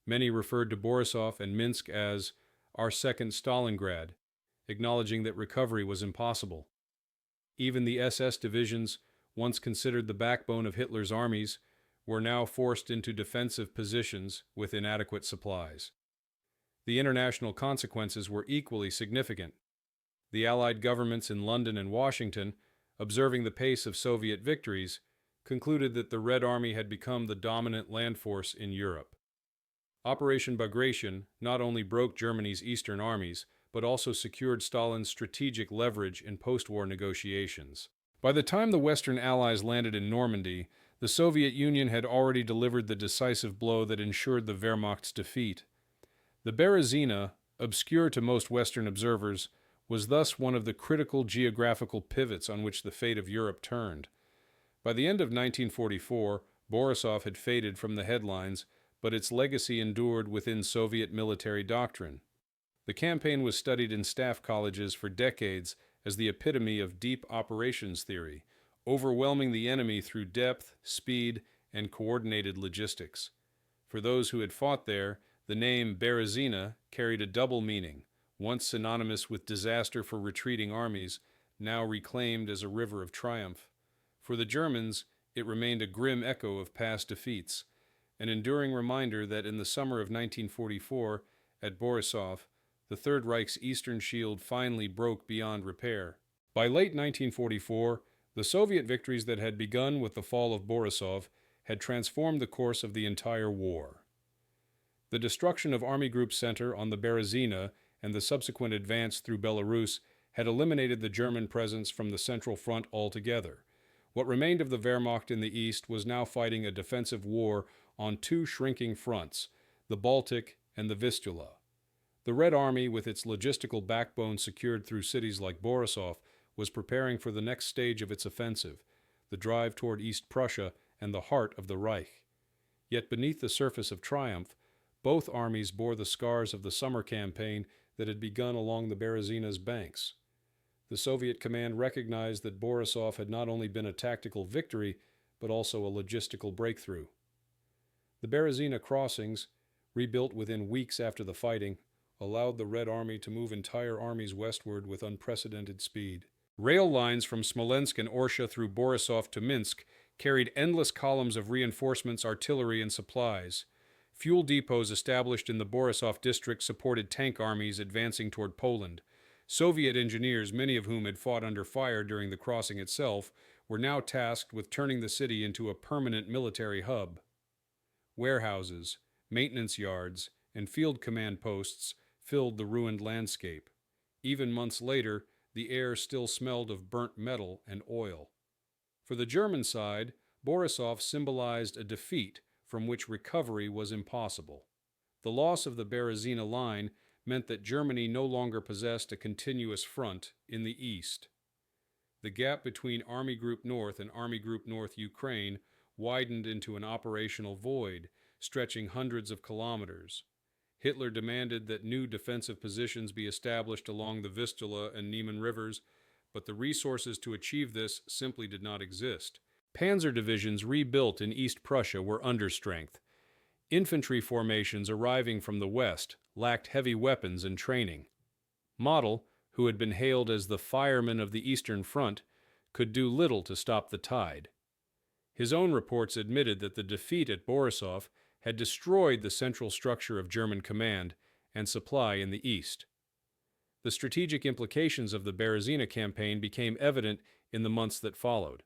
Many referred to Borisov and Minsk as our second Stalingrad, acknowledging that recovery was impossible. Even the SS divisions, once considered the backbone of Hitler's armies, were now forced into defensive positions with inadequate supplies. The international consequences were equally significant. The Allied governments in London and Washington, observing the pace of Soviet victories, concluded that the Red Army had become the dominant land force in Europe. Operation Bagration not only broke Germany's eastern armies, but also secured Stalin's strategic leverage in post-war negotiations. By the time the Western Allies landed in Normandy, the Soviet Union had already delivered the decisive blow that ensured the Wehrmacht's defeat. The Berezina, obscure to most Western observers, was thus one of the critical geographical pivots on which the fate of Europe turned. By the end of 1944, Borisov had faded from the headlines, but its legacy endured within Soviet military doctrine. The campaign was studied in staff colleges for decades as the epitome of deep operations theory, overwhelming the enemy through depth, speed, and coordinated logistics. For those who had fought there, the name Berezina carried a double meaning, once synonymous with disaster for retreating armies, now reclaimed as a river of triumph. For the Germans, it remained a grim echo of past defeats, an enduring reminder that in the summer of 1944, at Borisov, the Third Reich's eastern shield finally broke beyond repair. By late 1944, the Soviet victories that had begun with the fall of Borisov had transformed the course of the entire war. The destruction of Army Group Center on the Berezina and the subsequent advance through Belarus had eliminated the German presence from the Central Front altogether. What remained of the Wehrmacht in the east was now fighting a defensive war on two shrinking fronts, the Baltic and the Vistula. The Red Army, with its logistical backbone secured through cities like Borisov, was preparing for the next stage of its offensive, the drive toward East Prussia and the heart of the Reich. Yet beneath the surface of triumph, both armies bore the scars of the summer campaign that had begun along the Berezina's banks. The Soviet command recognized that Borisov had not only been a tactical victory, but also a logistical breakthrough. The Berezina crossings, rebuilt within weeks after the fighting, allowed the Red Army to move entire armies westward with unprecedented speed. Rail lines from Smolensk and Orsha through Borisov to Minsk carried endless columns of reinforcements, artillery, and supplies. Fuel depots established in the Borisov district supported tank armies advancing toward Poland. Soviet engineers, many of whom had fought under fire during the crossing itself, were now tasked with turning the city into a permanent military hub. Warehouses, maintenance yards, and field command posts filled the ruined landscape. Even months later, the air still smelled of burnt metal and oil. For the German side, Borisov symbolized a defeat from which recovery was impossible. The loss of the Berezina line meant that Germany no longer possessed a continuous front in the east. The gap between Army Group North and Army Group North Ukraine widened into an operational void, stretching hundreds of kilometers. Hitler demanded that new defensive positions be established along the Vistula and Niemen rivers, but the resources to achieve this simply did not exist. Panzer divisions rebuilt in East Prussia were understrength. Infantry formations arriving from the west lacked heavy weapons and training. Model, who had been hailed as the fireman of the Eastern Front, could do little to stop the tide. His own reports admitted that the defeat at Borisov had destroyed the central structure of German command and supply in the east. The strategic implications of the Berezina campaign became evident in the months that followed.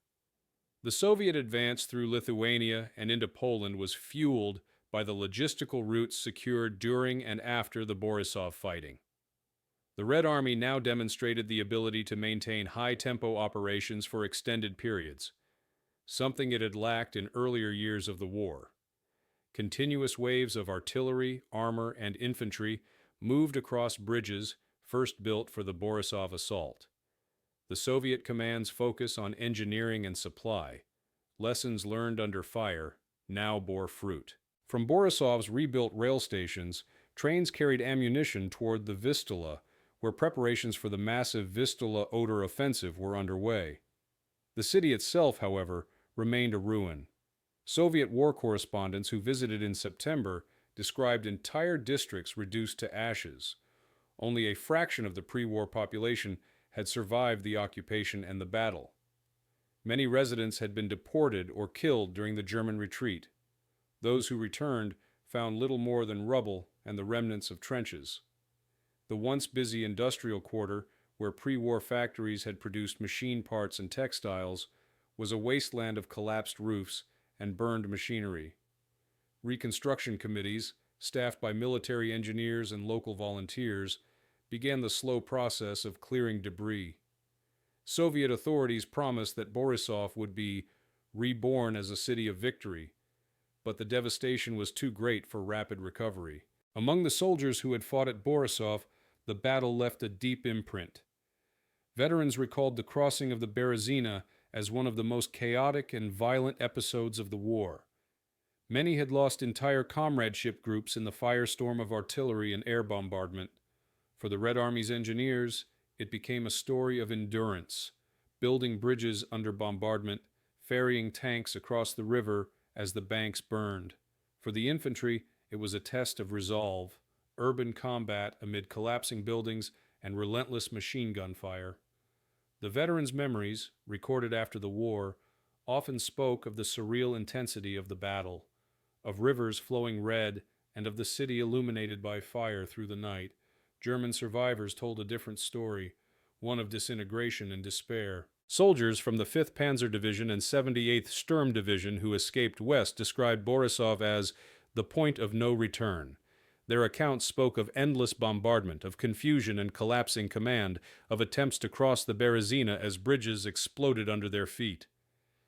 The Soviet advance through Lithuania and into Poland was fueled by the logistical routes secured during and after the Borisov fighting. The Red Army now demonstrated the ability to maintain high-tempo operations for extended periods, something it had lacked in earlier years of the war. Continuous waves of artillery, armor, and infantry moved across bridges first built for the Borisov assault. The Soviet command's focus on engineering and supply, lessons learned under fire, now bore fruit. From Borisov's rebuilt rail stations, trains carried ammunition toward the Vistula, where preparations for the massive Vistula-Oder offensive were underway. The city itself, however, remained a ruin. Soviet war correspondents who visited in September described entire districts reduced to ashes. Only a fraction of the pre-war population had survived the occupation and the battle. Many residents had been deported or killed during the German retreat. Those who returned found little more than rubble and the remnants of trenches. The once busy industrial quarter, where pre-war factories had produced machine parts and textiles, was a wasteland of collapsed roofs and burned machinery. Reconstruction committees, staffed by military engineers and local volunteers, began the slow process of clearing debris. Soviet authorities promised that Borisov would be reborn as a city of victory, but the devastation was too great for rapid recovery. Among the soldiers who had fought at Borisov, the battle left a deep imprint. Veterans recalled the crossing of the Berezina as one of the most chaotic and violent episodes of the war. Many had lost entire comradeship groups in the firestorm of artillery and air bombardment. For the Red Army's engineers, it became a story of endurance, building bridges under bombardment, ferrying tanks across the river as the banks burned. For the infantry, it was a test of resolve, urban combat amid collapsing buildings and relentless machine gun fire. The veterans' memories, recorded after the war, often spoke of the surreal intensity of the battle, of rivers flowing red, and of the city illuminated by fire through the night. German survivors told a different story, one of disintegration and despair. Soldiers from the 5th Panzer Division and 78th Sturm Division who escaped west described Borisov as the point of no return. Their accounts spoke of endless bombardment, of confusion and collapsing command, of attempts to cross the Berezina as bridges exploded under their feet.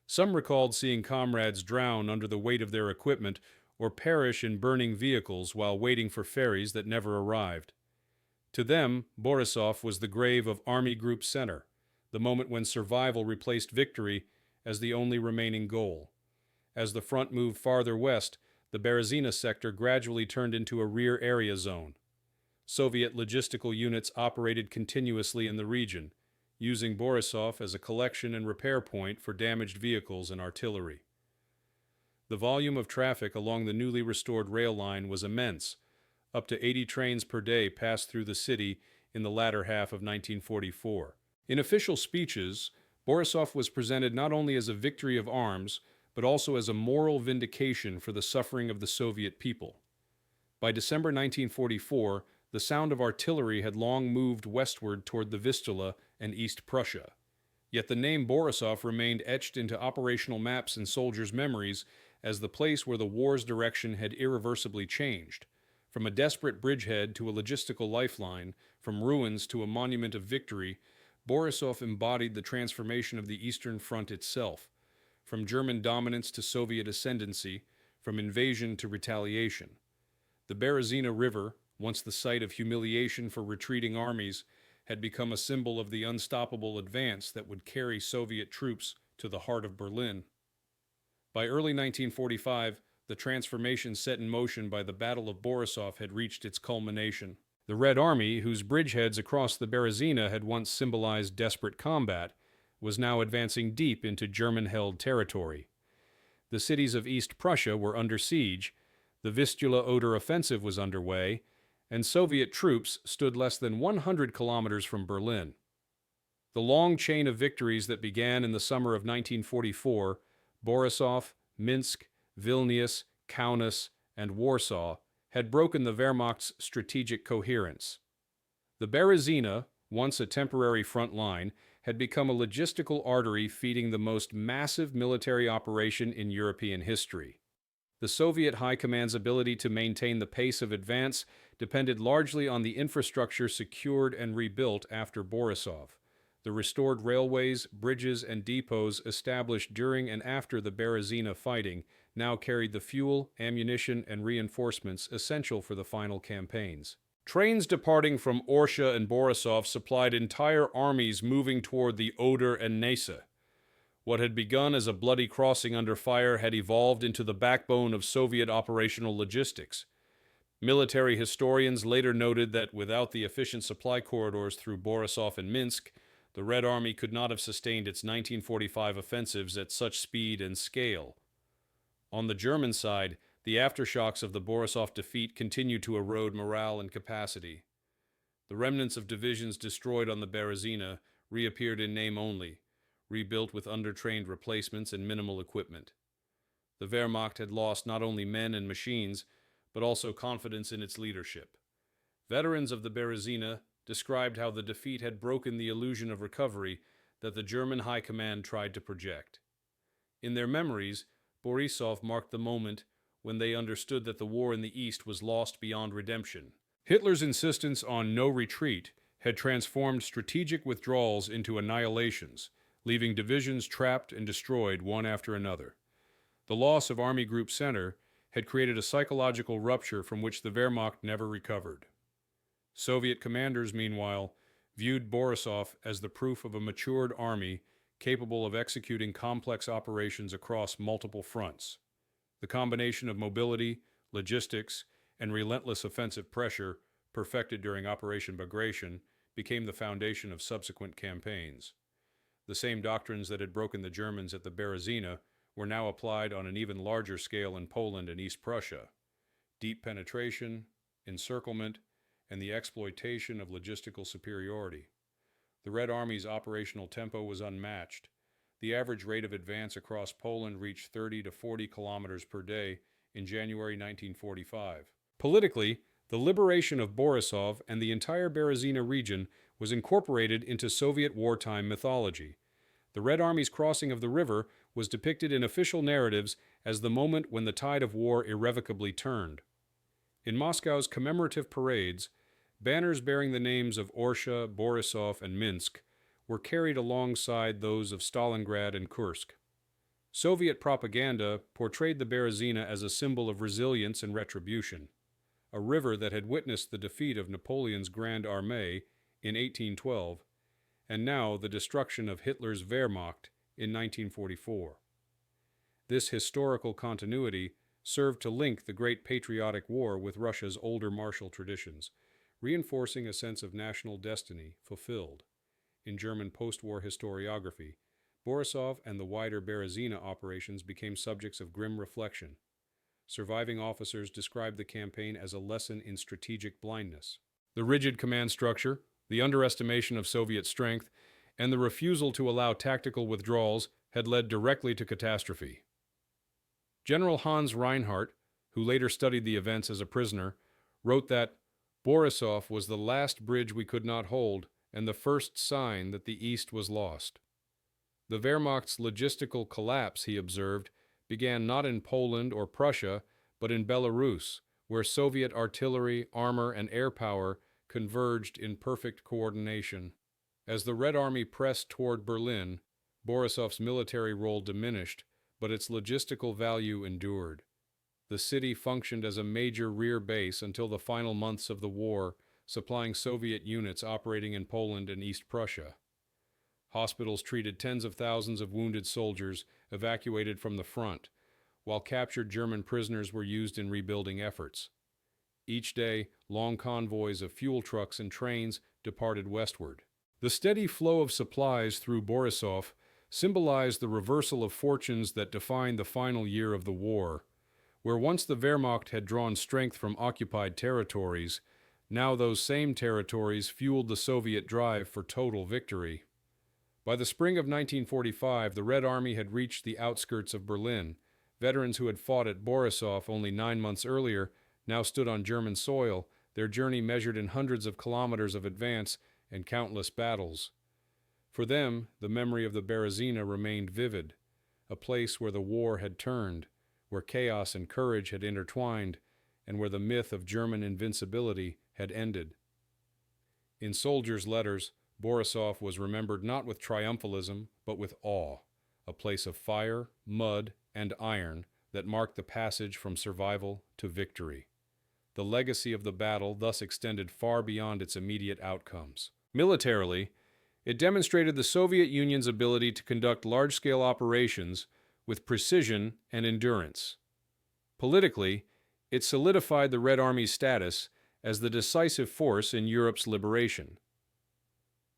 Some recalled seeing comrades drown under the weight of their equipment or perish in burning vehicles while waiting for ferries that never arrived. To them, Borisov was the grave of Army Group Center, the moment when survival replaced victory as the only remaining goal. As the front moved farther west, the Berezina sector gradually turned into a rear area zone. Soviet logistical units operated continuously in the region, using Borisov as a collection and repair point for damaged vehicles and artillery. The volume of traffic along the newly restored rail line was immense. Up to 80 trains per day passed through the city in the latter half of 1944. In official speeches, Borisov was presented not only as a victory of arms, but also as a moral vindication for the suffering of the Soviet people. By December 1944, the sound of artillery had long moved westward toward the Vistula and East Prussia. Yet the name Borisov remained etched into operational maps and soldiers' memories as the place where the war's direction had irreversibly changed. From a desperate bridgehead to a logistical lifeline, from ruins to a monument of victory, Borisov embodied the transformation of the Eastern Front itself, from German dominance to Soviet ascendancy, from invasion to retaliation. The Berezina River, once the site of humiliation for retreating armies, had become a symbol of the unstoppable advance that would carry Soviet troops to the heart of Berlin. By early 1945, The transformation set in motion by the Battle of Borisov had reached its culmination. The Red Army, whose bridgeheads across the Berezina had once symbolized desperate combat, was now advancing deep into German-held territory. The cities of East Prussia were under siege, the Vistula-Oder offensive was underway, and Soviet troops stood less than 100 kilometers from Berlin. The long chain of victories that began in the summer of 1944, Borisov, Minsk, Vilnius, Kaunas, and Warsaw, had broken the Wehrmacht's strategic coherence. The Berezina, once a temporary front line, had become a logistical artery feeding the most massive military operation in European history. The Soviet High Command's ability to maintain the pace of advance depended largely on the infrastructure secured and rebuilt after Borisov. The restored railways, bridges, and depots established during and after the Berezina fighting now carried the fuel, ammunition, and reinforcements essential for the final campaigns. Trains departing from Orsha and Borisov supplied entire armies moving toward the Oder and Nesa. What had begun as a bloody crossing under fire had evolved into the backbone of Soviet operational logistics. Military historians later noted that without the efficient supply corridors through Borisov and Minsk, the Red Army could not have sustained its 1945 offensives at such speed and scale. On the German side, the aftershocks of the Borisov defeat continued to erode morale and capacity. The remnants of divisions destroyed on the Berezina reappeared in name only, rebuilt with undertrained replacements and minimal equipment. The Wehrmacht had lost not only men and machines, but also confidence in its leadership. Veterans of the Berezina described how the defeat had broken the illusion of recovery that the German High Command tried to project. In their memories, Borisov marked the moment when they understood that the war in the East was lost beyond redemption. Hitler's insistence on no retreat had transformed strategic withdrawals into annihilations, leaving divisions trapped and destroyed one after another. The loss of Army Group Center had created a psychological rupture from which the Wehrmacht never recovered. Soviet commanders, meanwhile, viewed Borisov as the proof of a matured army capable of executing complex operations across multiple fronts. The combination of mobility, logistics, and relentless offensive pressure, perfected during Operation Bagration, became the foundation of subsequent campaigns. The same doctrines that had broken the Germans at the Berezina were now applied on an even larger scale in Poland and East Prussia. Deep penetration, encirclement, and the exploitation of logistical superiority. The Red Army's operational tempo was unmatched. The average rate of advance across Poland reached 30 to 40 kilometers per day in January 1945. Politically, the liberation of Borisov and the entire Berezina region was incorporated into Soviet wartime mythology. The Red Army's crossing of the river was depicted in official narratives as the moment when the tide of war irrevocably turned. In Moscow's commemorative parades, banners bearing the names of Orsha, Borisov, and Minsk were carried alongside those of Stalingrad and Kursk. Soviet propaganda portrayed the Berezina as a symbol of resilience and retribution, a river that had witnessed the defeat of Napoleon's Grande Armée in 1812, and now the destruction of Hitler's Wehrmacht in 1944. This historical continuity served to link the Great Patriotic War with Russia's older martial traditions, reinforcing a sense of national destiny fulfilled. In German post-war historiography, Borisov and the wider Berezina operations became subjects of grim reflection. Surviving officers described the campaign as a lesson in strategic blindness. The rigid command structure, the underestimation of Soviet strength, and the refusal to allow tactical withdrawals had led directly to catastrophe. General Hans Reinhardt, who later studied the events as a prisoner, wrote that Borisov was the last bridge we could not hold and the first sign that the East was lost. The Wehrmacht's logistical collapse, he observed, began not in Poland or Prussia, but in Belarus, where Soviet artillery, armor, and air power converged in perfect coordination. As the Red Army pressed toward Berlin, Borisov's military role diminished, but its logistical value endured. The city functioned as a major rear base until the final months of the war, supplying Soviet units operating in Poland and East Prussia. Hospitals treated tens of thousands of wounded soldiers evacuated from the front, while captured German prisoners were used in rebuilding efforts. Each day, long convoys of fuel trucks and trains departed westward. The steady flow of supplies through Borisov symbolized the reversal of fortunes that defined the final year of the war. Where once the Wehrmacht had drawn strength from occupied territories, now those same territories fueled the Soviet drive for total victory. By the spring of 1945, the Red Army had reached the outskirts of Berlin. Veterans who had fought at Borisov only 9 months earlier now stood on German soil, their journey measured in hundreds of kilometers of advance and countless battles. For them, the memory of the Berezina remained vivid, a place where the war had turned, where chaos and courage had intertwined, and where the myth of German invincibility had ended. In soldiers' letters, Borisov was remembered not with triumphalism, but with awe, a place of fire, mud, and iron that marked the passage from survival to victory. The legacy of the battle thus extended far beyond its immediate outcomes. Militarily, it demonstrated the Soviet Union's ability to conduct large-scale operations with precision and endurance. Politically, it solidified the Red Army's status as the decisive force in Europe's liberation.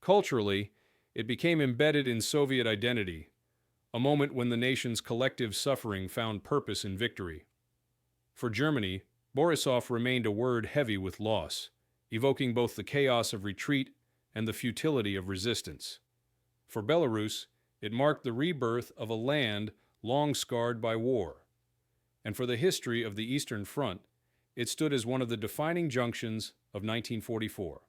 Culturally, it became embedded in Soviet identity, a moment when the nation's collective suffering found purpose in victory. For Germany, Borisov remained a word heavy with loss, evoking both the chaos of retreat and the futility of resistance. For Belarus, it marked the rebirth of a land long scarred by war. And for the history of the Eastern Front, it stood as one of the defining junctions of 1944.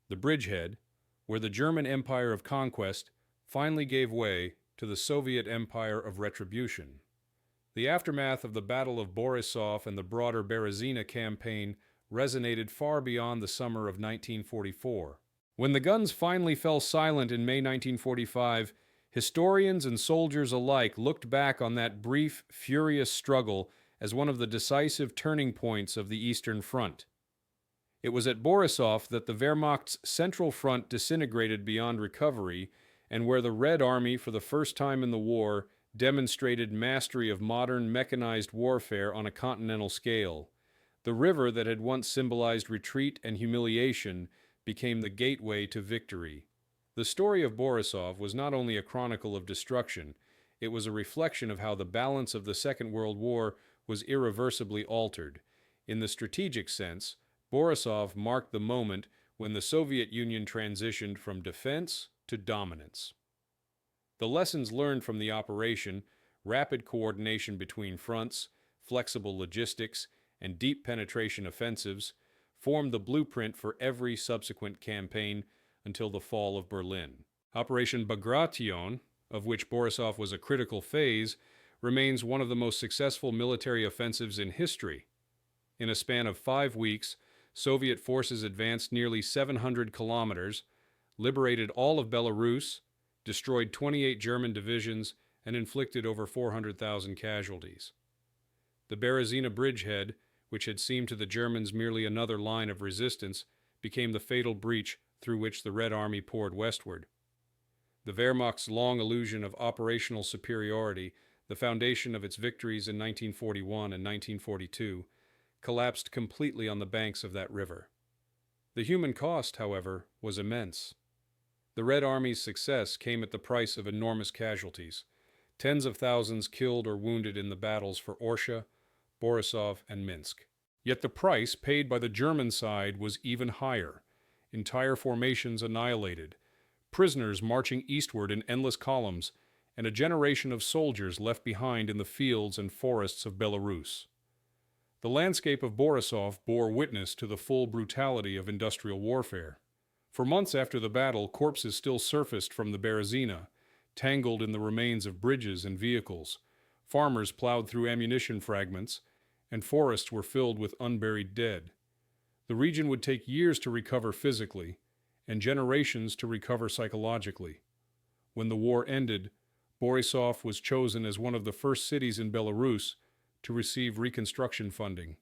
The bridgehead, where the German Empire of Conquest finally gave way to the Soviet Empire of Retribution. The aftermath of the Battle of Borisov and the broader Berezina campaign resonated far beyond the summer of 1944. When the guns finally fell silent in May 1945, historians and soldiers alike looked back on that brief, furious struggle as one of the decisive turning points of the Eastern Front. It was at Borisov that the Wehrmacht's Central Front disintegrated beyond recovery, and where the Red Army, for the first time in the war, demonstrated mastery of modern mechanized warfare on a continental scale. The river that had once symbolized retreat and humiliation became the gateway to victory. The story of Borisov was not only a chronicle of destruction, it was a reflection of how the balance of the Second World War was irreversibly altered. In the strategic sense, Borisov marked the moment when the Soviet Union transitioned from defense to dominance. The lessons learned from the operation, rapid coordination between fronts, flexible logistics, and deep penetration offensives, formed the blueprint for every subsequent campaign until the fall of Berlin. Operation Bagration, of which Borisov was a critical phase, remains one of the most successful military offensives in history. In a span of 5 weeks, Soviet forces advanced nearly 700 kilometers, liberated all of Belarus, destroyed 28 German divisions, and inflicted over 400,000 casualties. The Berezina bridgehead, which had seemed to the Germans merely another line of resistance, became the fatal breach through which the Red Army poured westward. The Wehrmacht's long illusion of operational superiority, the foundation of its victories in 1941 and 1942, collapsed completely on the banks of that river. The human cost, however, was immense. The Red Army's success came at the price of enormous casualties, tens of thousands killed or wounded in the battles for Orsha, Borisov, and Minsk. Yet the price paid by the German side was even higher. Entire formations annihilated, prisoners marching eastward in endless columns, and a generation of soldiers left behind in the fields and forests of Belarus. The landscape of Borisov bore witness to the full brutality of industrial warfare. For months after the battle, corpses still surfaced from the Berezina, tangled in the remains of bridges and vehicles. Farmers plowed through ammunition fragments, and forests were filled with unburied dead. The region would take years to recover physically, and generations to recover psychologically. When the war ended, Borisov was chosen as one of the first cities in Belarus to receive reconstruction funding.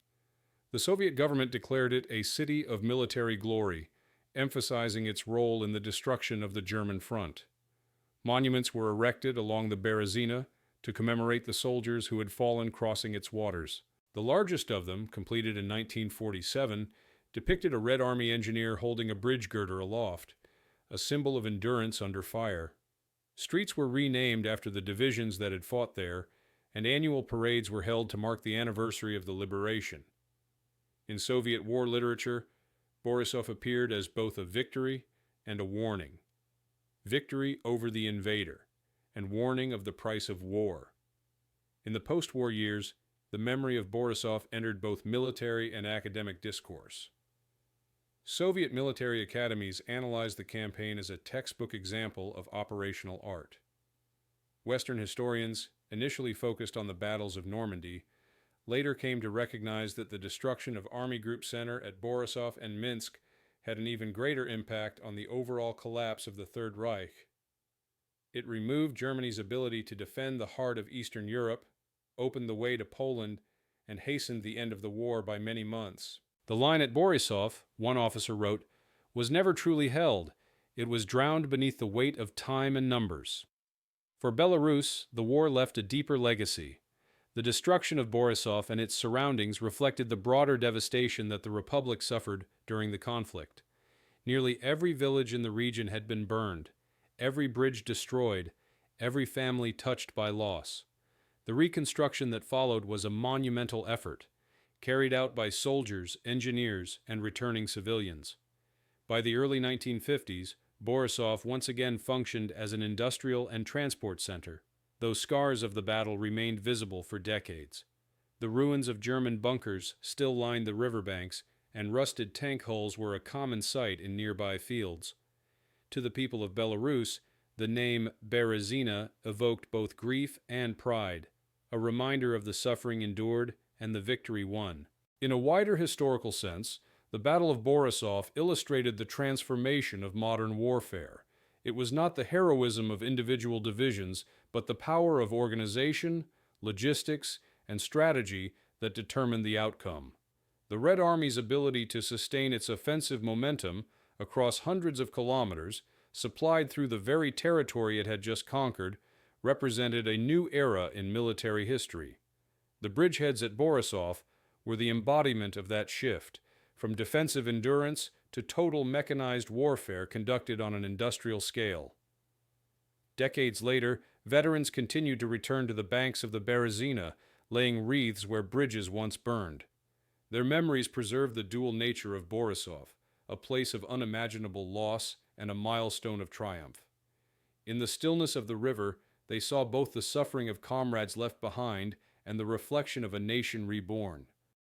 The Soviet government declared it a city of military glory, emphasizing its role in the destruction of the German front. Monuments were erected along the Berezina to commemorate the soldiers who had fallen crossing its waters. The largest of them, completed in 1947, depicted a Red Army engineer holding a bridge girder aloft, a symbol of endurance under fire. Streets were renamed after the divisions that had fought there, and annual parades were held to mark the anniversary of the liberation. In Soviet war literature, Borisov appeared as both a victory and a warning. Victory over the invader, and warning of the price of war. In the post-war years, the memory of Borisov entered both military and academic discourse. Soviet military academies analyzed the campaign as a textbook example of operational art. Western historians, initially focused on the battles of Normandy, later came to recognize that the destruction of Army Group Center at Borisov and Minsk had an even greater impact on the overall collapse of the Third Reich. It removed Germany's ability to defend the heart of Eastern Europe, opened the way to Poland, and hastened the end of the war by many months. The line at Borisov, one officer wrote, was never truly held. It was drowned beneath the weight of time and numbers. For Belarus, the war left a deeper legacy. The destruction of Borisov and its surroundings reflected the broader devastation that the Republic suffered during the conflict. Nearly every village in the region had been burned, every bridge destroyed, every family touched by loss. The reconstruction that followed was a monumental effort, carried out by soldiers, engineers, and returning civilians. By the early 1950s, Borisov once again functioned as an industrial and transport center, though scars of the battle remained visible for decades. The ruins of German bunkers still lined the riverbanks, and rusted tank hulls were a common sight in nearby fields. To the people of Belarus, the name Berezina evoked both grief and pride, a reminder of the suffering endured and the victory won. In a wider historical sense, the Battle of Borisov illustrated the transformation of modern warfare. It was not the heroism of individual divisions, but the power of organization, logistics, and strategy that determined the outcome. The Red Army's ability to sustain its offensive momentum across hundreds of kilometers, supplied through the very territory it had just conquered, represented a new era in military history. The bridgeheads at Borisov were the embodiment of that shift, from defensive endurance to total mechanized warfare conducted on an industrial scale. Decades later, veterans continued to return to the banks of the Berezina, laying wreaths where bridges once burned. Their memories preserve the dual nature of Borisov, a place of unimaginable loss and a milestone of triumph. In the stillness of the river, they saw both the suffering of comrades left behind and the reflection of a nation reborn.